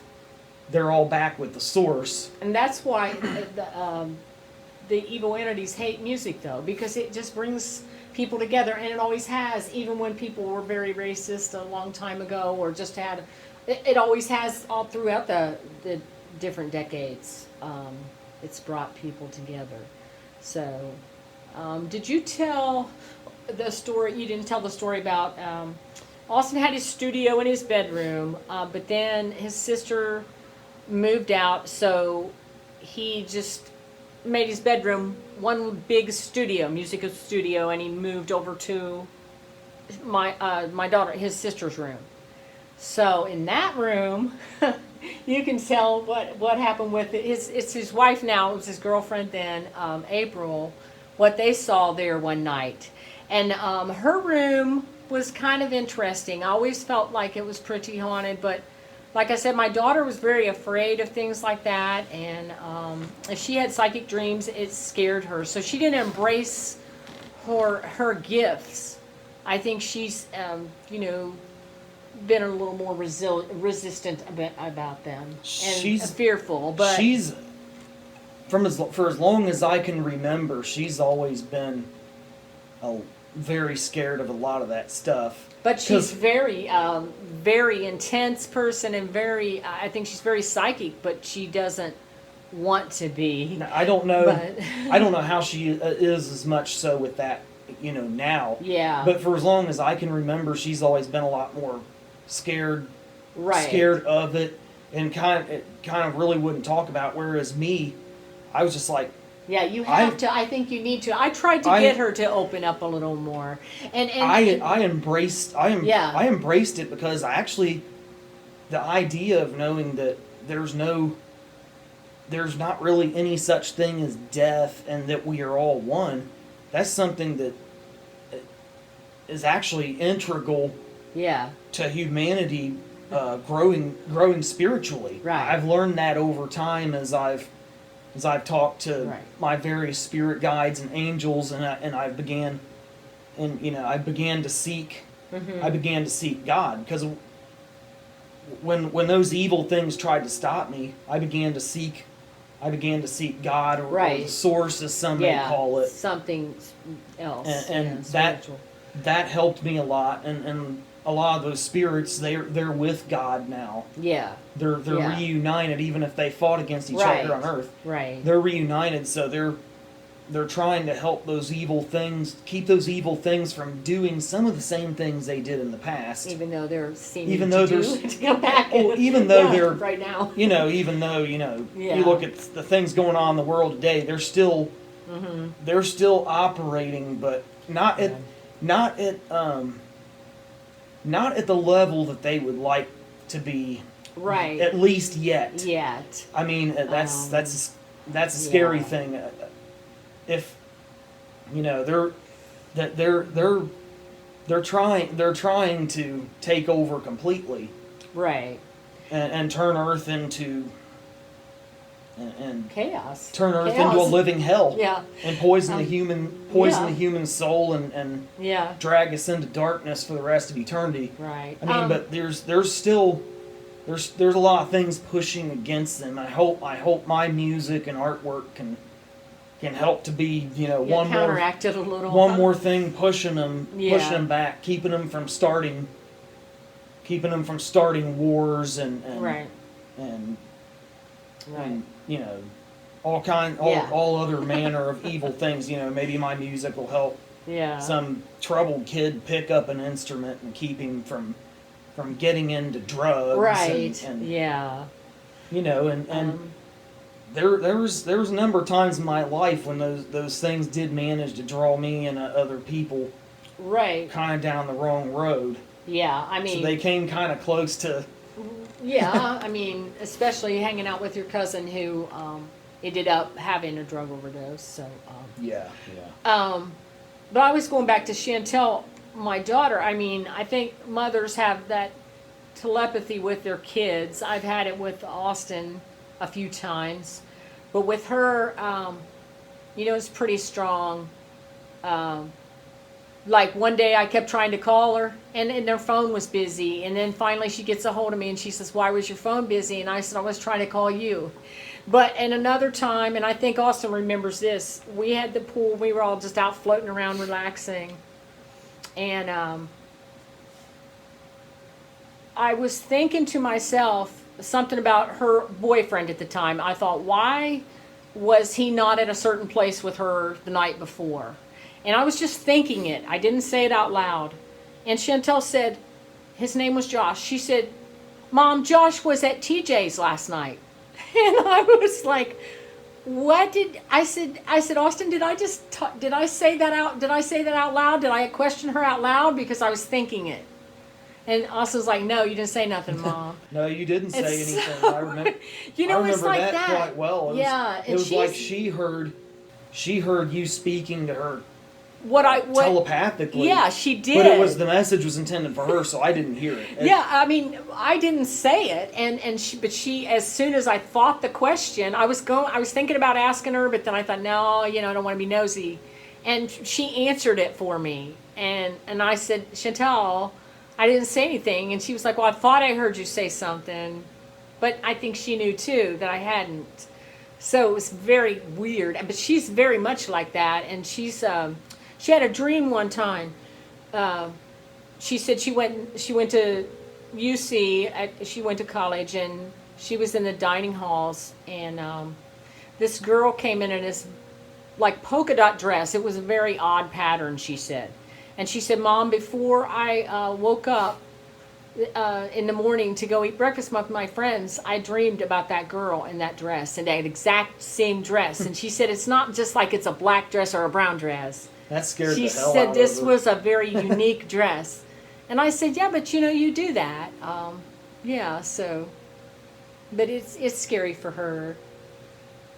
the source. And that's why the evil entities hate music, though, because it just brings people together, and it always has, even when people were very racist a long time ago, or just had, it always has all throughout the different decades. It's brought people together. So, did you tell the story? You didn't tell the story about Austin had his studio in his bedroom, but then his sister moved out, so he just made his bedroom one big studio, musical studio, and he moved over to my daughter, his sister's room. So in that room, you can tell what happened with it. It's his wife now. It was his girlfriend then, April. What they saw there one night, and her room was kind of interesting. I always felt like it was pretty haunted, but like I said, my daughter was very afraid of things like that, and if she had psychic dreams, it scared her. So she didn't embrace her gifts. I think she's, been a little more resistant about them, and She's fearful. But she's for as long as I can remember, she's always been very scared of a lot of that stuff. But she's very, very intense person, and I think she's very psychic, but she doesn't want to be. I don't know. But I don't know how she is as much so with that, now. yeah, But for as long as I can remember, she's always been a lot more scared right, of it, and kind of really wouldn't talk about it. Whereas me, I was just like, yeah. You have to. I think you need to. I tried to get her to open up a little more, and I embraced Yeah. I embraced it, because the idea of knowing that there's not really any such thing as death, and that we are all one. That's something that is actually integral yeah, to humanity growing spiritually. Right. I've learned that over time as I've talked to Right. my various spirit guides and angels, and I began to seek mm-hmm. I began to seek God, because when those evil things tried to stop me, I began to seek God, or Right. the source, as some may call it. something else, And spiritual. that helped me a lot, and a lot of those spirits, they're with God now. Yeah. They're Yeah. reunited, even if they fought against each other Right. here on Earth. Right. They're reunited, so they're trying to help those evil things, keep those evil things from doing some of the same things they did in the past. Even though they're seeming Even though to come back. Well, even though Yeah, they're right now. even though Yeah. you look at the things going on in the world today, they're still operating, but not at not at not at the level that they would like to be. Right. At least yet. Yet. I mean, that's a scary Yeah. thing. If they're trying to take over completely Right. and turn Earth into and Chaos. turn Earth Chaos. into a living hell. Yeah. And poison the yeah. human soul and Yeah. drag us into darkness for the rest of eternity. Right. I mean, but there's still there's a lot of things pushing against them. I hope my music and artwork can help to be counteract it a little. one more thing pushing them back, keeping them from starting wars and Right. and Right. and all other manner of evil things. Maybe my music will help Yeah. some troubled kid pick up an instrument and keep him from getting into drugs. Right. And yeah. There was a number of times in my life when those things did manage to draw me and other people Right. kind of down the wrong road. Yeah. I mean. So they came kind of close to. Yeah. I mean, especially hanging out with your cousin who ended up having a drug overdose. So. Yeah. But I was going back to Chantel, my daughter. I mean, I think mothers have that telepathy with their kids. I've had it with Austin a few times, but with her, it's pretty strong. Like one day I kept trying to call her and her phone was busy, and then finally she gets a hold of me and she says, "Why was your phone busy?" And I said, "I was trying to call you." But and another time, and I think Austin remembers this, we had the pool, we were all just out floating around relaxing, and I was thinking to myself something about her boyfriend at the time. I thought, why was he not at a certain place with her the night before? And I was just thinking it. I didn't say it out loud. And Chantel said, his name was Josh. She said, "Mom, Josh was at TJ's last night." And I was like, "What did I said? Austin, did I say that out? Did I say that out loud? Did I question her out loud because I was thinking it?" And Austin's like, "No, you didn't say nothing, Mom." No, you didn't say It's anything. so- I remember. You know, I remember it's like that, that. quite well. Yeah, and it was like she's- she heard you speaking to her what telepathically. Yeah, she did. But the message was intended for her, so I didn't hear it. Yeah, I mean, I didn't say it, and she as soon as I thought the question, I was thinking about asking her, but then I thought, no, I don't want to be nosy, and she answered it for me, and I said, "Chantel, I didn't say anything," and she was like, "Well, I thought I heard you say something," but I think she knew too that I hadn't, so it was very weird. But she's very much like that, and she had a dream one time. She said she went to UC. She went to college, and she was in the dining halls, and this girl came in this like polka dot dress. It was a very odd pattern, she said. And she said, "Mom, before I woke up in the morning to go eat breakfast with my friends, I dreamed about that girl in that dress, and that exact same dress." And she said, "It's not just like it's a black dress or a brown dress." That scared She the hell out said of this her. was a very unique dress. And I said, "Yeah, but you do that." Yeah, so, but it's scary for her.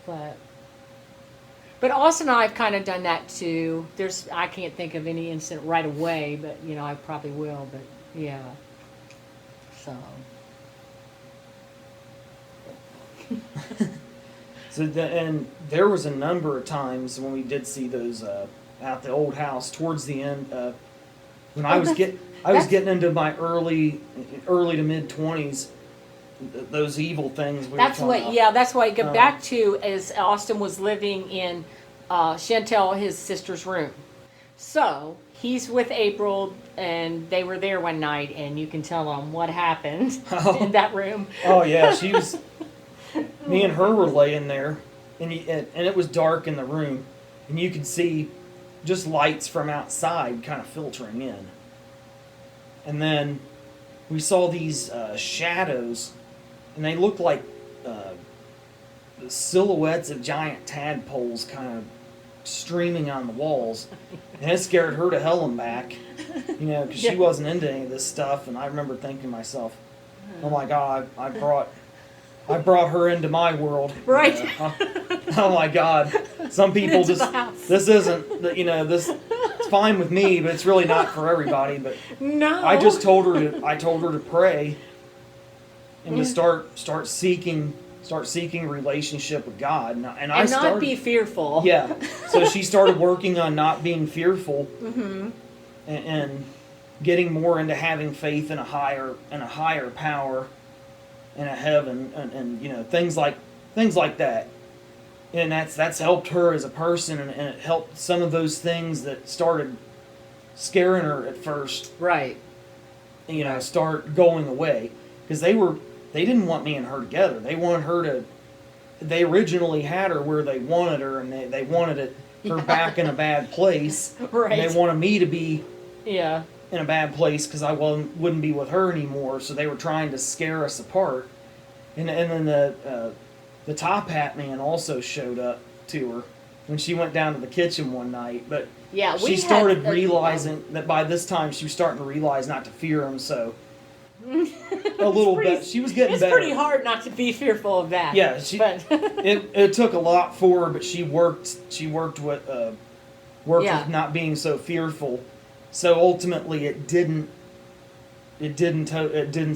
But Austin and I have kind of done that too. I can't think of any incident right away, but I probably will, but yeah. So. And there was a number of times when we did see those at the old house towards the end. When I was getting into my early to mid 20s. Those evil things. That's what I get back to is Austin was living in Chantel, his sister's room. So he's with April, and they were there one night, and you can tell them what happened in that room. Oh yeah, she was. Me and her were laying there, and it was dark in the room, and you could see just lights from outside kind of filtering in. And then we saw these shadows, and they looked like the silhouettes of giant tadpoles kind of streaming on the walls. And it scared her to hell and back, because she wasn't into any of this stuff. And I remember thinking to myself, oh my God, I brought her into my world. Right. Oh my God. Some people Into just, the house. this isn't, this, it's fine with me, but it's really not for everybody. But No. I just told her to pray and to start seeking relationship with God. And I and started, not be fearful. yeah. So she started working on not being fearful, Mm-hmm. and getting more into having faith in a higher power, in a heaven, and things like that. And that's helped her as a person, and it helped some of those things that started scaring her at first, Right. start going away, because they didn't want me and her together. They wanted her to. They originally had her where they wanted her, and they wanted her back in a bad place. Right. And they wanted me to be Yeah. in a bad place because I wouldn't be with her anymore. So they were trying to scare us apart. And then the top hat man also showed up to her when she went down to the kitchen one night. But Yeah. she started realizing that by this time she was starting to realize not to fear him. So a little bit, she was getting better. It's pretty hard not to be fearful of that. Yeah, but it took a lot for her, but she worked with Yeah. not being so fearful. So ultimately, it didn't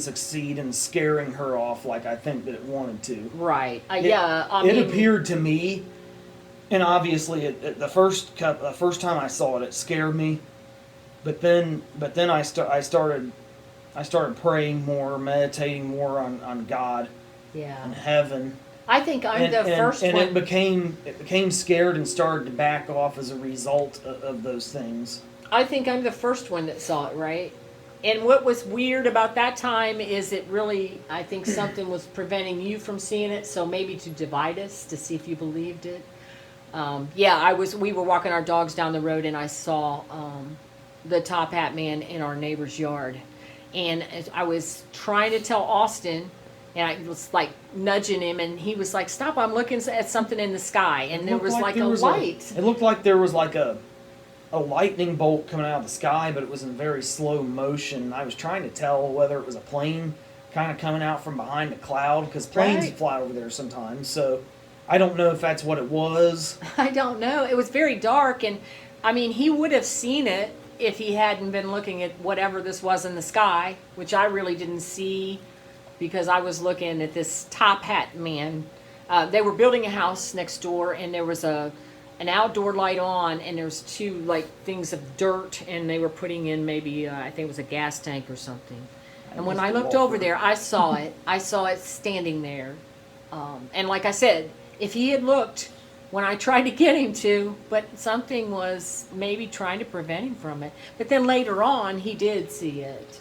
succeed in scaring her off like I think that it wanted to. right. It appeared to me, and obviously, the first time I saw it, it scared me. But then I started praying more, meditating more on God Yeah. and heaven. I think I'm the first and one. it became scared and started to back off as a result of those things. I think I'm the first one that saw it, right? And what was weird about that time is it really, I think something was preventing you from seeing it, so maybe to divide us, to see if you believed it. We were walking our dogs down the road, and I saw the top hat man in our neighbor's yard. And as I was trying to tell Austin, and I was like nudging him, and he was like, "Stop, I'm looking at something in the sky." And there was like a light. It looked like there was like a lightning bolt coming out of the sky, but it was in very slow motion. I was trying to tell whether it was a plane kind of coming out from behind a cloud, because planes Right. fly over there sometimes. So I don't know if that's what it was. I don't know. It was very dark, and I mean, he would have seen it if he hadn't been looking at whatever this was in the sky, which I really didn't see because I was looking at this top hat man. They were building a house next door, and there was an outdoor light on, and there's two like things of dirt, and they were putting in maybe I think it was a gas tank or something. And when I looked over there, I saw it. I saw it standing there, and like I said, if he had looked when I tried to get him to, but something was maybe trying to prevent him from it. But then later on, he did see it.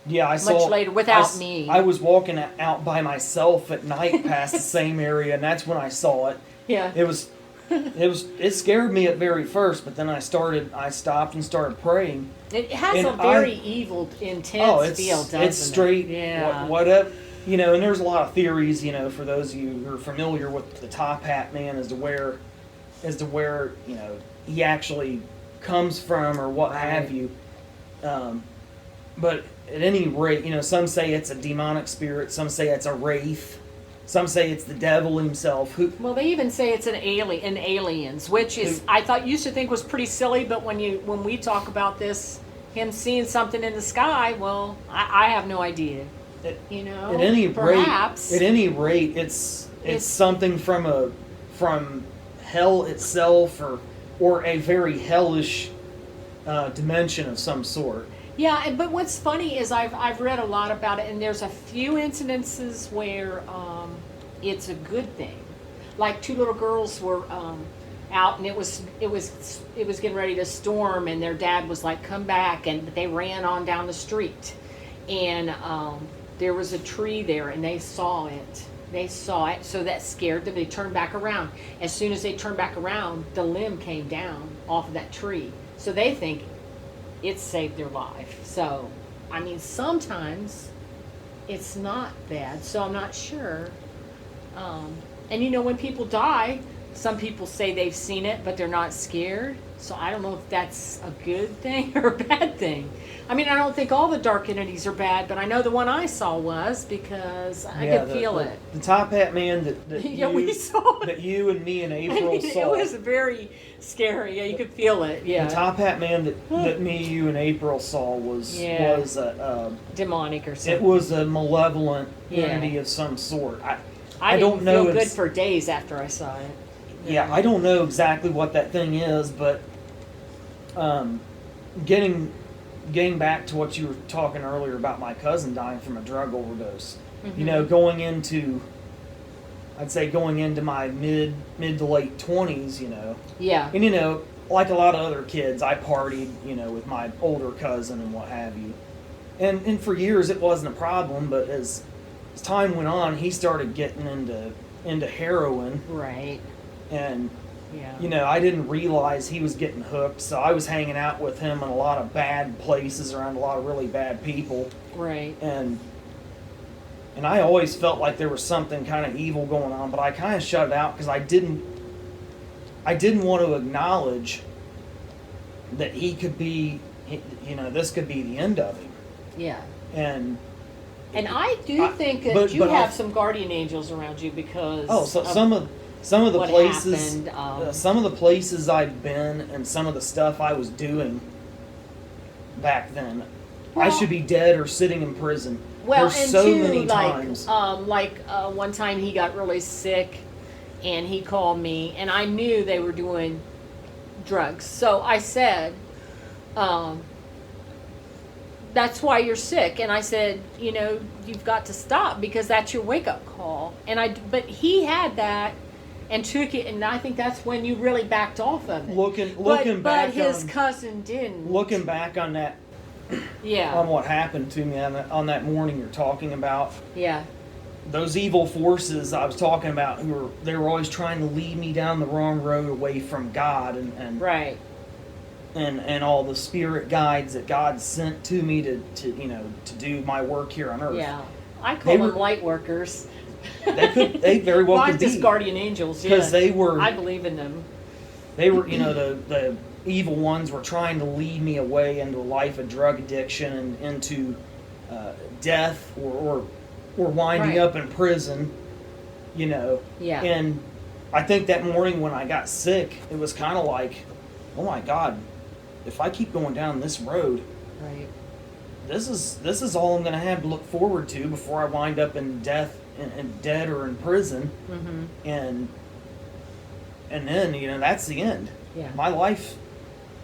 Yeah, I saw. Much later, without me. I was walking out by myself at night past the same area, and that's when I saw it. Yeah. It scared me at very first, but then I stopped and started praying. It has And a very evil, intense feel, doesn't it's straight. it? Yeah. Whatever. And there's a lot of theories, for those of you who are familiar with the top hat man as to where he actually comes from or what have you. But at any rate, some say it's a demonic spirit, some say it's a wraith, some say it's the devil himself. Well, they even say it's an alien, aliens, which is I thought used to think was pretty silly, but when we talk about this, him seeing something in the sky, well, I have no idea. At any perhaps rate, it's something from hell itself, or a very hellish dimension of some sort. Yeah, but what's funny is I've read a lot about it, and there's a few incidences where it's a good thing. Like two little girls were out, and it was getting ready to storm, and their dad was like, "Come back!" And they ran on down the street, and there was a tree there, and they saw it. They saw it, so that scared them. They turned back around. As soon as they turned back around, the limb came down off of that tree. So they think it saved their life. So, I mean, sometimes it's not bad. So I'm not sure. And you know, when people die, some people say they've seen it, but they're not scared. So I don't know if that's a good thing or a bad thing. I mean, I don't think all the dark entities are bad, but I know the one I saw was, because I could feel it. The top hat man that Yeah, we saw it. that you and me and I April mean, saw. it was very scary. Yeah, you could feel it. Yeah. The top hat man that me, you, and April saw was demonic or something. it was a malevolent Yeah. entity of some sort. I don't didn't know feel good it's- for days after I saw it. Yeah, I don't know exactly what that thing is, but getting back to what you were talking earlier about my cousin dying from a drug overdose. Mm-hmm. You know, I'd say going into my mid to late 20s, you know. Yeah. And you know, like a lot of other kids, I partied, you know, with my older cousin and what have you. And for years it wasn't a problem, but as time went on, he started getting into heroin. Right. And Yeah. you know, I didn't realize he was getting hooked, so I was hanging out with him in a lot of bad places around a lot of really bad people. Right. And I always felt like there was something kind of evil going on, but I kind of shut it out because I didn't want to acknowledge that he could be, you know, this could be the end of him. Yeah. And I do think that but you have I- some guardian angels around you because some of the what places, happened, some of the places I've been, and some of the stuff I was doing back then, I Well- should be dead or sitting in prison. well, There's and so two, many like, times. one time he got really sick, and he called me, and I knew they were doing drugs. So I said, "That's why you're sick." And I said, "You know, you've got to stop because that's your wake up call." But he had that and took it, and I think that's when you really backed off of it. Looking but back his on cousin didn't. looking back on that Yeah. on what happened to me on that morning you're talking about. Yeah. Those evil forces I was talking about, they were always trying to lead me down the wrong road away from God and Right. and all the spirit guides that God sent to me to you know, to do my work here on earth. Yeah. I call They them were- light workers. They very well Not could just be, guardian angels. because Yeah. they were I believe in them. you know, the evil ones were trying to lead me away into a life of drug addiction and into death or winding Right. up in prison, you know. Yeah. And I think that morning when I got sick, it was kind of like, oh my God, if I keep going down this road, Right. this is all I'm going to have to look forward to before I wind up in death and dead or in prison. Mm-hmm. And then, you know, that's the end. Yeah. My life,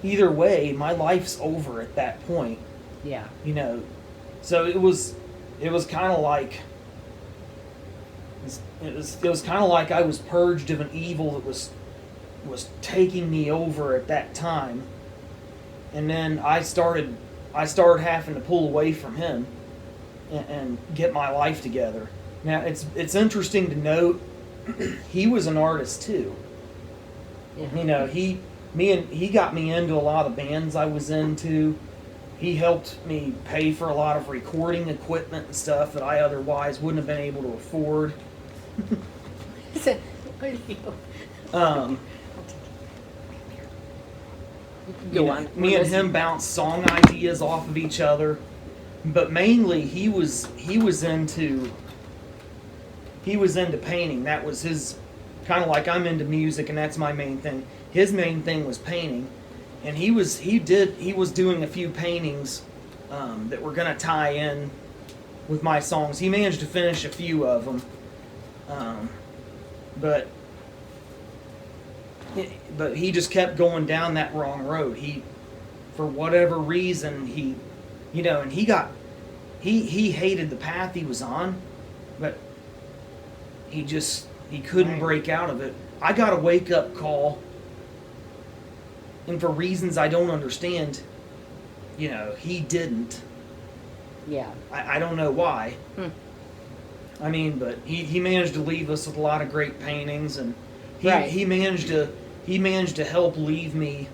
either way, my life's over at that point, Yeah. you know. So it was kind of like it was kind of like I was purged of an evil that was taking me over at that time. And then I started having to pull away from him and get my life together. Now it's interesting to note he was an artist too. Yeah. You know, he got me into a lot of bands I was into. He helped me pay for a lot of recording equipment and stuff that I otherwise wouldn't have been able to afford. So, Um, Go you know, on. me and him bounced song ideas off of each other, but mainly he was into painting. That was his, kind of like I'm into music and that's my main thing. His main thing was painting, and he was doing a few paintings that were gonna tie in with my songs. He managed to finish a few of them, but he just kept going down that wrong road. He, for whatever reason, he hated the path he was on, but he couldn't Right. break out of it. I got a wake up call and for reasons I don't understand, he didn't. Yeah. I don't know why. Hmm. I mean, but he managed to leave us with a lot of great paintings, and Right. he managed to help leave me.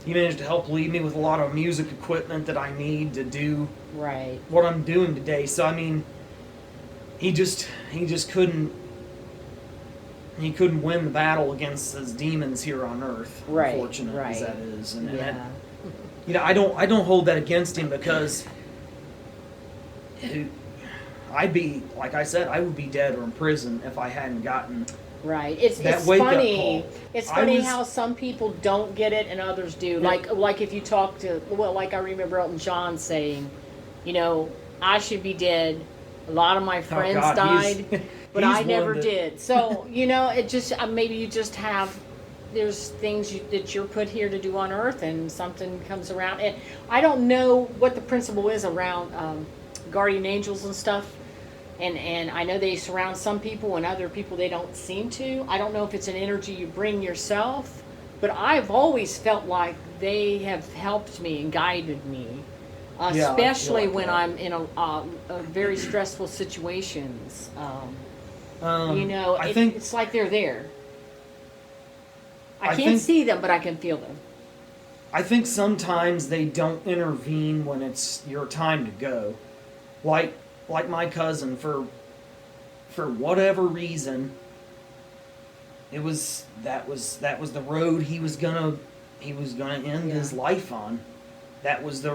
He managed to help leave me with a lot of music equipment that I need to do Right. what I'm doing today. So I mean, he just couldn't win the battle against his demons here on Earth. Right, Unfortunate right. as that is, and Yeah. I don't hold that against him, because I'd be, like I said, I would be dead or in prison if I hadn't gotten Right. It's that wake-up funny. call. It's I funny was- how some people don't get it and others do. Yeah. Like if you talk to, well, like I remember Elton John saying, I should be dead. A lot of my friends God, died, but he's I one never that- did. So it just maybe you just have. There's things that you're put here to do on Earth, and something comes around. And I don't know what the principle is around guardian angels and stuff. And I know they surround some people and other people they don't seem to. I don't know if it's an energy you bring yourself, but I've always felt like they have helped me and guided me, Yeah, I feel especially like when that. I'm in a very stressful situations. I think It's like they're there. I I can't think- see them, but I can feel them. I think sometimes they don't intervene when it's your time to go. Like my cousin, for whatever reason, that was the road he was gonna end his life on. That was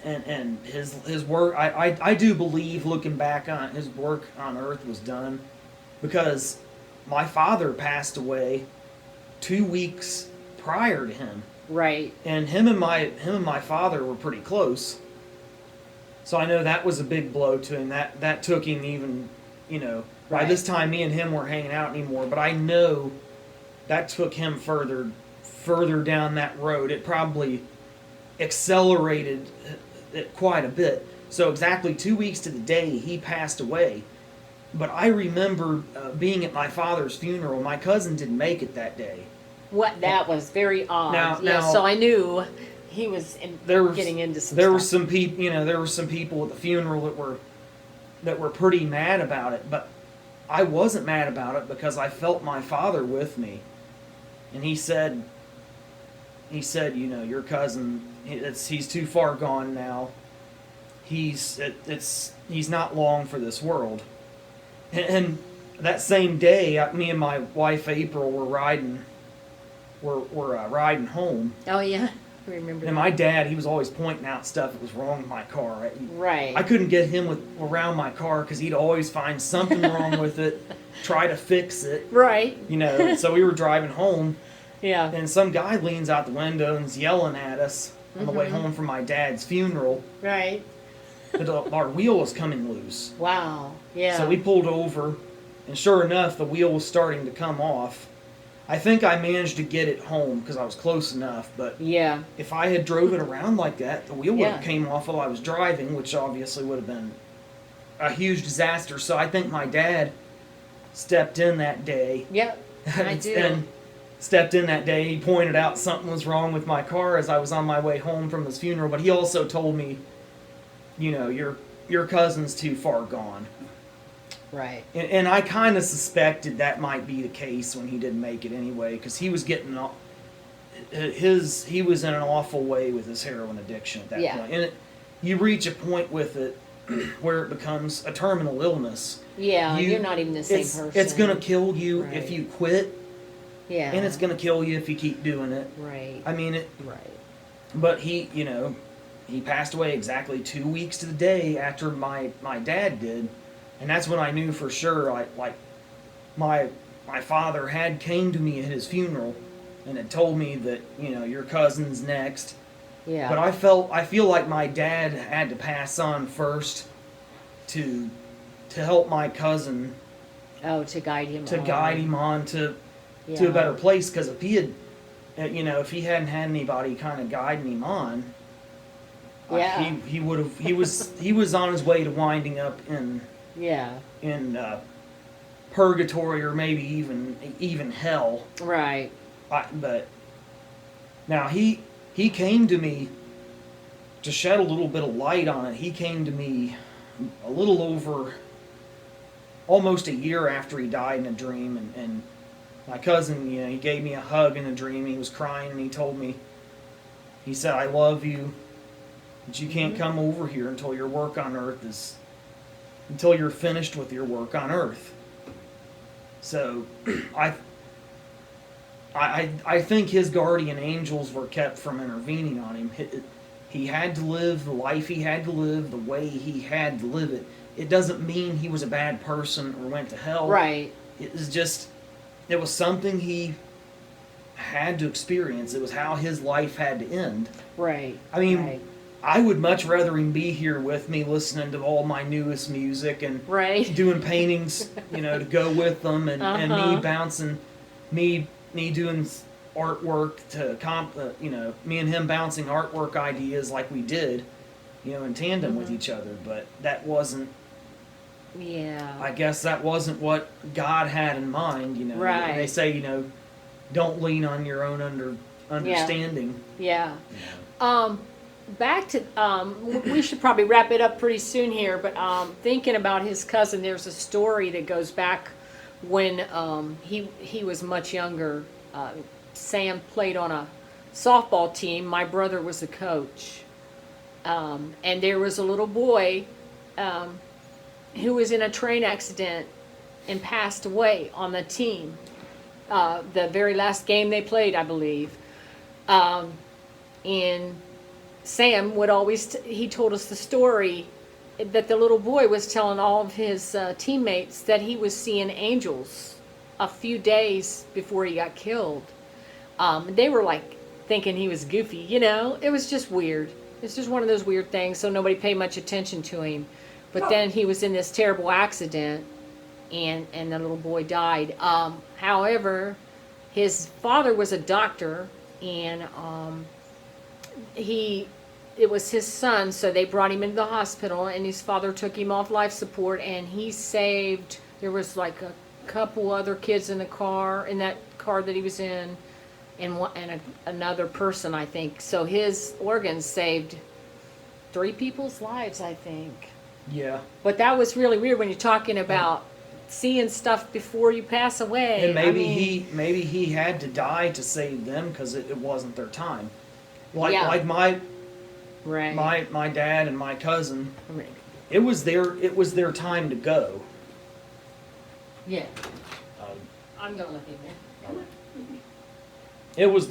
and his work. I do believe, looking back on his work on Earth, was done, because my father passed away 2 weeks prior to him. Right. And him and my father were pretty close. So I know that was a big blow to him. That took him even, by Right. this time me and him weren't hanging out anymore, but I know that took him further down that road. It probably accelerated it quite a bit. So exactly 2 weeks to the day he passed away. But I remember being at my father's funeral. My cousin didn't make it that day. That was very odd. Now- so I knew he was getting into some there were stuff. some people, there were some people at the funeral that were pretty mad about it, but I wasn't mad about it because I felt my father with me. And he said, your cousin, he's too far gone now. He's not long for this world. And that same day, me and my wife April were riding home. Oh yeah, I remember. And that. my dad, he was always pointing out stuff that was wrong with my car. Right. I couldn't get him around my car because he'd always find something wrong with it, try to fix it. Right. So we were driving home, Yeah. and some guy leans out the window and is yelling at us on the way home from my dad's funeral Right. that our wheel was coming loose. Wow. Yeah. So we pulled over, and sure enough, the wheel was starting to come off. I think I managed to get it home because I was close enough, but Yeah. if I had drove it around like that, the wheel would have Yeah. came off while I was driving, which obviously would have been a huge disaster. So I think my dad stepped in that day. Yep. I do. And stepped in that day. He pointed out something was wrong with my car as I was on my way home from his funeral. But he also told me, your cousin's too far gone. Right. And I kind of suspected that might be the case when he didn't make it anyway, because he was getting he was in an awful way with his heroin addiction at that Yeah. point. And you reach a point with it where it becomes a terminal illness. Yeah. You're not even the same person. It's gonna kill you if Right. you quit, Yeah. and it's gonna kill you if you keep doing it. Right. I mean, Right. but he passed away exactly 2 weeks to the day after my dad did. And that's when I knew for sure, like my father had came to me at his funeral and had told me that, your cousin's next. Yeah. But I feel like my dad had to pass on first to help my cousin, to guide him. to on. guide him on to Yeah. a better place. Because if he had, if he hadn't had anybody kind of guiding him on, Yeah. he would have. He was on his way to winding up in Yeah. purgatory, or maybe even hell. Right. But now he came to me to shed a little bit of light on it. He came to me a little over almost a year after he died in a dream, and my cousin, he gave me a hug in a dream. He was crying and he told me, he said, "I love you, but you can't come over here until your work on earth until you're finished with your work on earth." So I think his guardian angels were kept from intervening on him. He had to live the life he had to live the way he had to live it. It doesn't mean he was a bad person or went to hell. Right. It was something he had to experience. It was how his life had to end. Right. I mean, right. I would much rather him be here with me listening to all my newest music and Right. doing paintings, to go with them, and me bouncing, me doing artwork to me and him bouncing artwork ideas like we did, in tandem with each other. But that wasn't, Yeah. I guess that wasn't what God had in mind. Right. They say, don't lean on your own understanding. Yeah. Back to we should probably wrap it up pretty soon here, but thinking about his cousin, there's a story that goes back when he was much younger. Sam played on a softball team. My brother was the coach, and there was a little boy who was in a train accident and passed away on the team. The very last game they played, I believe, and Sam would always, he told us the story that the little boy was telling all of his teammates that he was seeing angels a few days before he got killed. They were like thinking he was goofy, it was just weird. It's just one of those weird things, so nobody paid much attention to him. But then he was in this terrible accident, and the little boy died. However, his father was a doctor, and it was his son, so they brought him into the hospital, and his father took him off life support, and he saved, there was like a couple other kids in that car that he was in, and another person, I think. So his organs saved 3 people's lives, I think. Yeah. But that was really weird when you're talking about seeing stuff before you pass away. And maybe he had to die to save them because it wasn't their time. Like my dad and my cousin, it was their time to go. Yeah. I'm gonna look in there. It was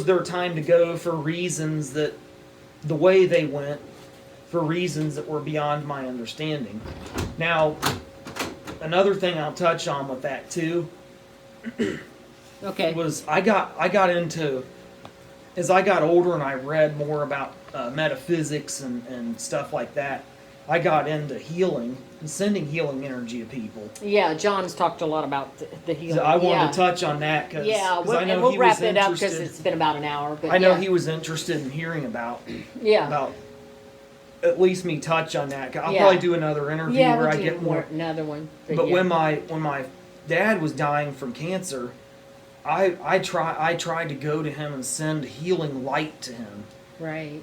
their time to go for reasons that the way they went, for reasons that were beyond my understanding. Now, another thing I'll touch on with that too. Okay. Was I got into, as I got older and I read more about metaphysics and stuff like that, I got into healing and sending healing energy to people. Yeah, John's talked a lot about the healing. So I wanted to touch on that because I know we'll he wrap was it up interested. because it's been about an hour. But I know he was interested in hearing about at least me touch on that. I'll probably do another interview where I get more. Another one. But when my dad was dying from cancer, I tried to go to him and send healing light to him. Right.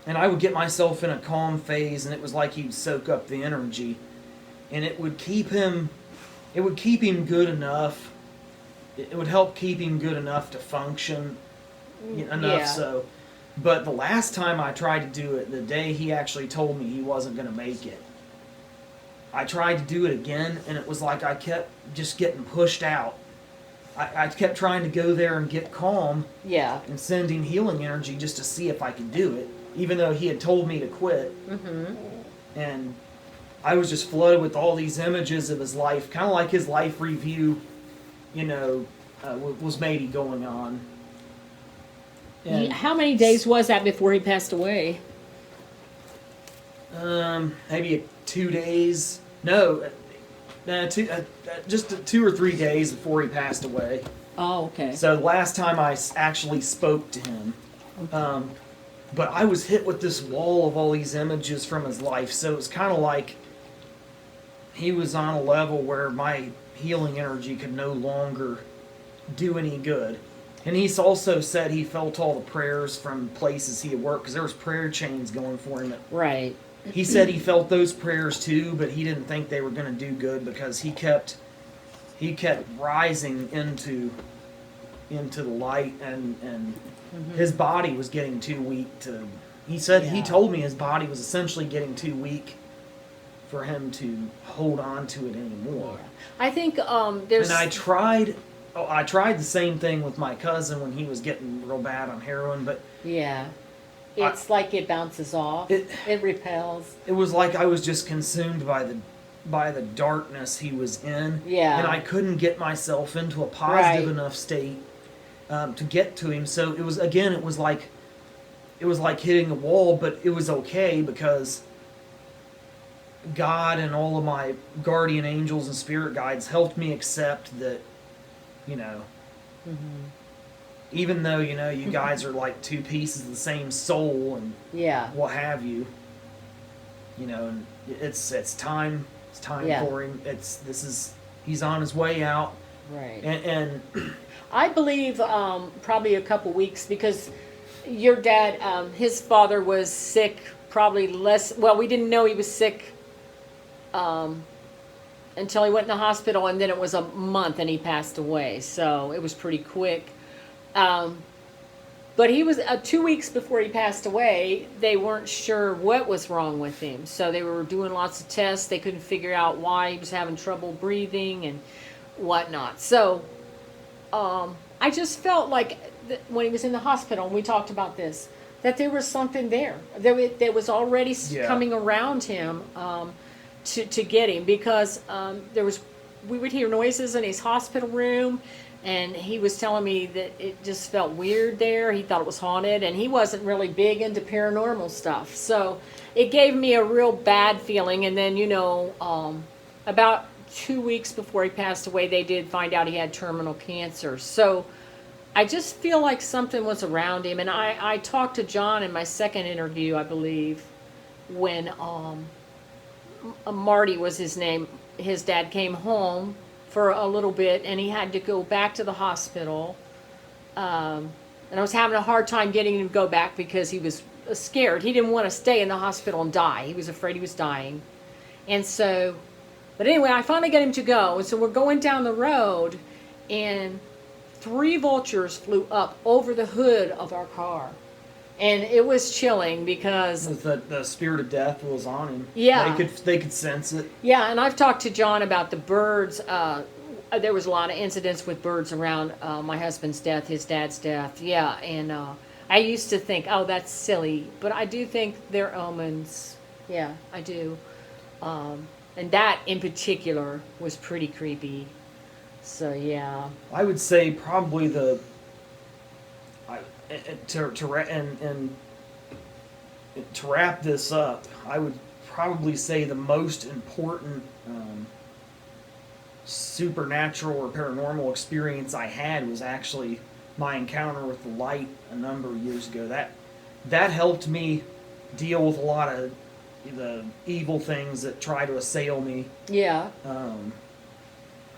And I would get myself in a calm phase, and it was like he'd soak up the energy, and it would keep him good enough. It would help keep him good enough to function enough. So, but the last time I tried to do it, the day he actually told me he wasn't going to make it, I tried to do it again, and it was like I kept just getting pushed out. I kept trying to go there and get calm. Yeah. And sending healing energy just to see if I could do it, even though he had told me to quit. Mm-hmm. And I was just flooded with all these images of his life, kind of like his life review, was maybe going on. And How many days was that before he passed away? Maybe 2 days. No, just 2 or 3 days before he passed away. Oh, okay. So the last time I actually spoke to him. But I was hit with this wall of all these images from his life, so it was kind of like he was on a level where my healing energy could no longer do any good. And he's also said he felt all the prayers from places he had worked, because there was prayer chains going for him. Right. He said he felt those prayers too, but he didn't think they were going to do good because he kept rising into the light, and his body was getting too weak to. He said he Yeah. told me his body was essentially getting too weak for him to hold on to it anymore. I think there's. And I tried the same thing with my cousin when he was getting real bad on heroin, but Yeah. It's like it bounces off. It- It repels. it was like I was just consumed by the darkness he was in. Yeah. And I couldn't get myself into a positive Right. enough state to get to him. So it was like hitting a wall, but it was okay because God and all of my guardian angels and spirit guides helped me accept that, you know, even though, you know, you guys are like two pieces of the same soul and Yeah. what have you, you know, and it's time Yeah. for him. He's on his way out, Right. and I believe probably a couple weeks, because your dad, his father was sick probably less. Well, we didn't know he was sick until he went in the hospital, and then it was a month and he passed away. So it was pretty quick. But he was 2 weeks before he passed away. They weren't sure what was wrong with him, so they were doing lots of tests. They couldn't figure out why he was having trouble breathing and whatnot. So I just felt like when he was in the hospital, and we talked about this, that there was something there. There was already Yeah. coming around him to get him, because we would hear noises in his hospital room. And he was telling me that it just felt weird there. He thought it was haunted, and he wasn't really big into paranormal stuff. So it gave me a real bad feeling. And then, you know, about 2 weeks before he passed away, they did find out he had terminal cancer. So I just feel like something was around him. And I talked to John in my second interview, I believe, when Marty was his name. His dad came home for a little bit, and he had to go back to the hospital. And I was having a hard time getting him to go back because he was scared. He didn't want to stay in the hospital and die. He was afraid he was dying. And so, but anyway, I finally got him to go. And so we're going down the road, and 3 vultures flew up over the hood of our car. And it was chilling because the spirit of death was on him. Yeah. They could sense it. yeah, and I've talked to John about the birds. There was a lot of incidents with birds around my husband's death, his dad's death. Yeah, and I used to think, oh, that's silly, but I do think they're omens. Yeah, I do. And that in particular was pretty creepy. So yeah. I would say probably to wrap this up, I would probably say the most important supernatural or paranormal experience I had was actually my encounter with the light a number of years ago. That helped me deal with a lot of the evil things that try to assail me. Yeah.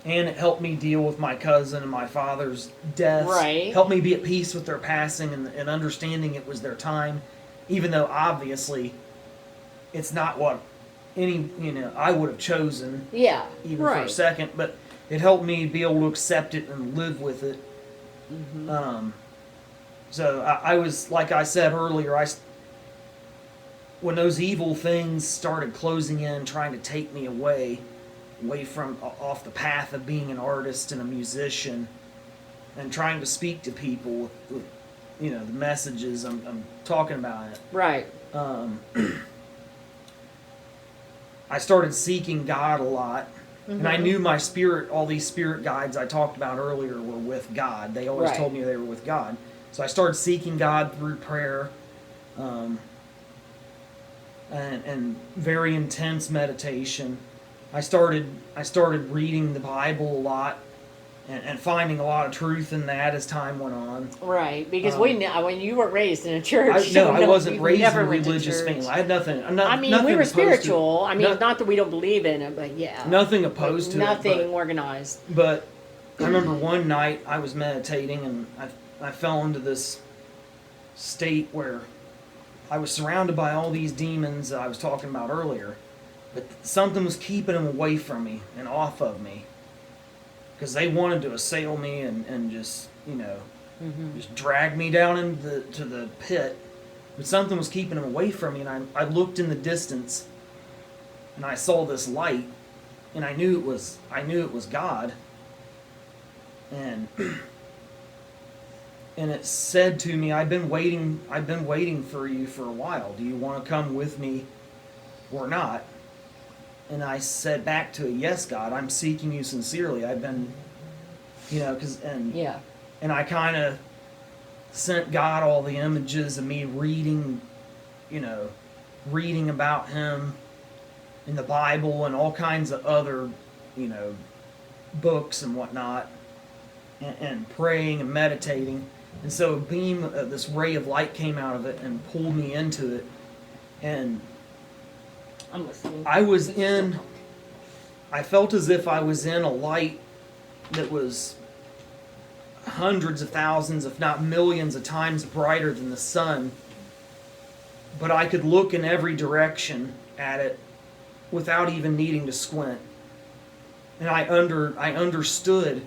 And it helped me deal with my cousin and my father's deaths. Right. Helped me be at peace with their passing and understanding it was their time, even though obviously it's not what I would have chosen. Yeah. Even for right. a second, but it helped me be able to accept it and live with it. So I was, like I said earlier, when those evil things started closing in, trying to take me away from off the path of being an artist and a musician, and trying to speak to people with the messages I'm talking about. Right. I started seeking God a lot, and I knew all these spirit guides I talked about earlier were with God. They always Right. told me they were with God. So I started seeking God through prayer, and very intense meditation. I started reading the Bible a lot, and finding a lot of truth in that as time went on. Right, because when you were raised in a church, I wasn't you raised in never a went to religious church. family. I had nothing. We were opposed spiritual. To, not that we don't believe in it, but yeah, nothing opposed to nothing it. organized. But I remember one night I was meditating and I fell into this state where I was surrounded by all these demons that I was talking about earlier, but something was keeping them away from me and off of me because they wanted to assail me and just, just drag me down into the pit. But something was keeping them away from me, and I looked in the distance and I saw this light, and I knew it was God. And and it said to me, I've been waiting for you for a while. Do you want to come with me or not? And I said back to it, yes, God, I'm seeking you sincerely. I've been, and I kind of sent God all the images of me reading about him in the Bible and all kinds of other, books and whatnot, and praying and meditating. And so a beam, this ray of light came out of it and pulled me into it. And I'm listening. I felt as if I was in a light that was hundreds of thousands, if not millions of times brighter than the sun. But I could look in every direction at it without even needing to squint. And I understood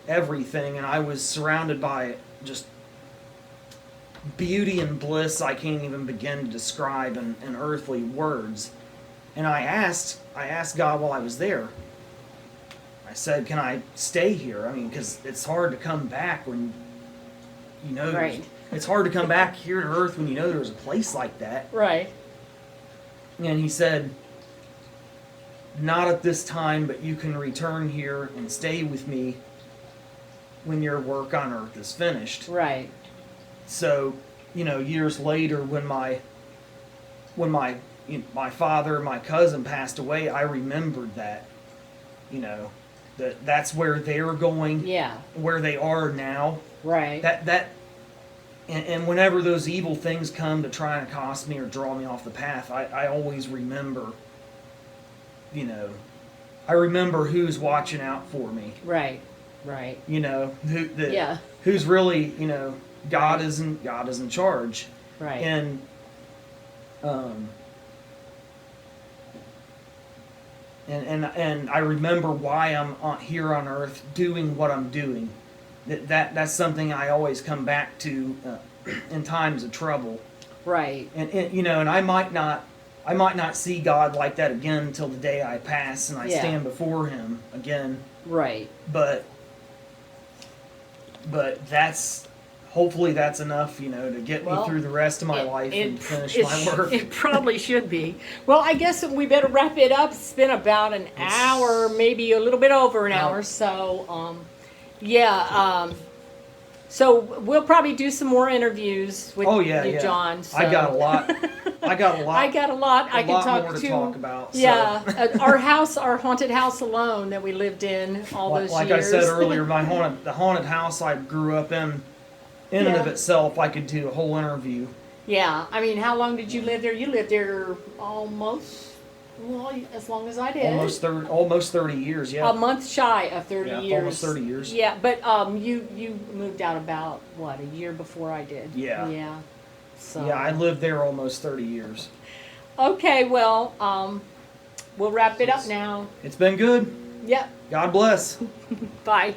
everything, and I was surrounded by just beauty and bliss I can't even begin to describe in earthly words. And I asked God while I was there, I said, can I stay here? I mean, because it's hard to come back when Right. It's hard to come back here to earth when you know there's a place like that. Right. And he said, not at this time, but you can return here and stay with me when your work on earth is finished. Right. So, years later when my father and my cousin passed away, I remembered that, that's where they're going, Yeah. where they are now. Right. And whenever those evil things come to try and accost me or draw me off the path, I always remember, I remember who's watching out for me. Right. Right. Who's really, God is in charge. Right. And and I remember why I'm here on earth doing what I'm doing. That's something I always come back to in times of trouble. Right. And I might not see God like that again until the day I pass and I stand before him again. Right. But hopefully that's enough, to get me through the rest of my life and finish my work. It probably should be. Well, I guess we better wrap it up. It's been about an hour, maybe a little bit over an hour. So, so we'll probably do some more interviews with you, John. So. I got a lot. I got a lot. I can talk more to talk about. So. Yeah, our haunted house alone that we lived in all those years. Like I said earlier, the haunted house I grew up in and of itself, I could do a whole interview. Yeah, I mean, how long did you live there? You lived there as long as I did. Almost 30 years, yeah. A month shy of 30 years. Almost 30 years. Yeah, but you moved out about, a year before I did. Yeah. Yeah. So. Yeah, I lived there almost 30 years. Okay, well, we'll wrap it up now. It's been good. Yep. God bless. Bye.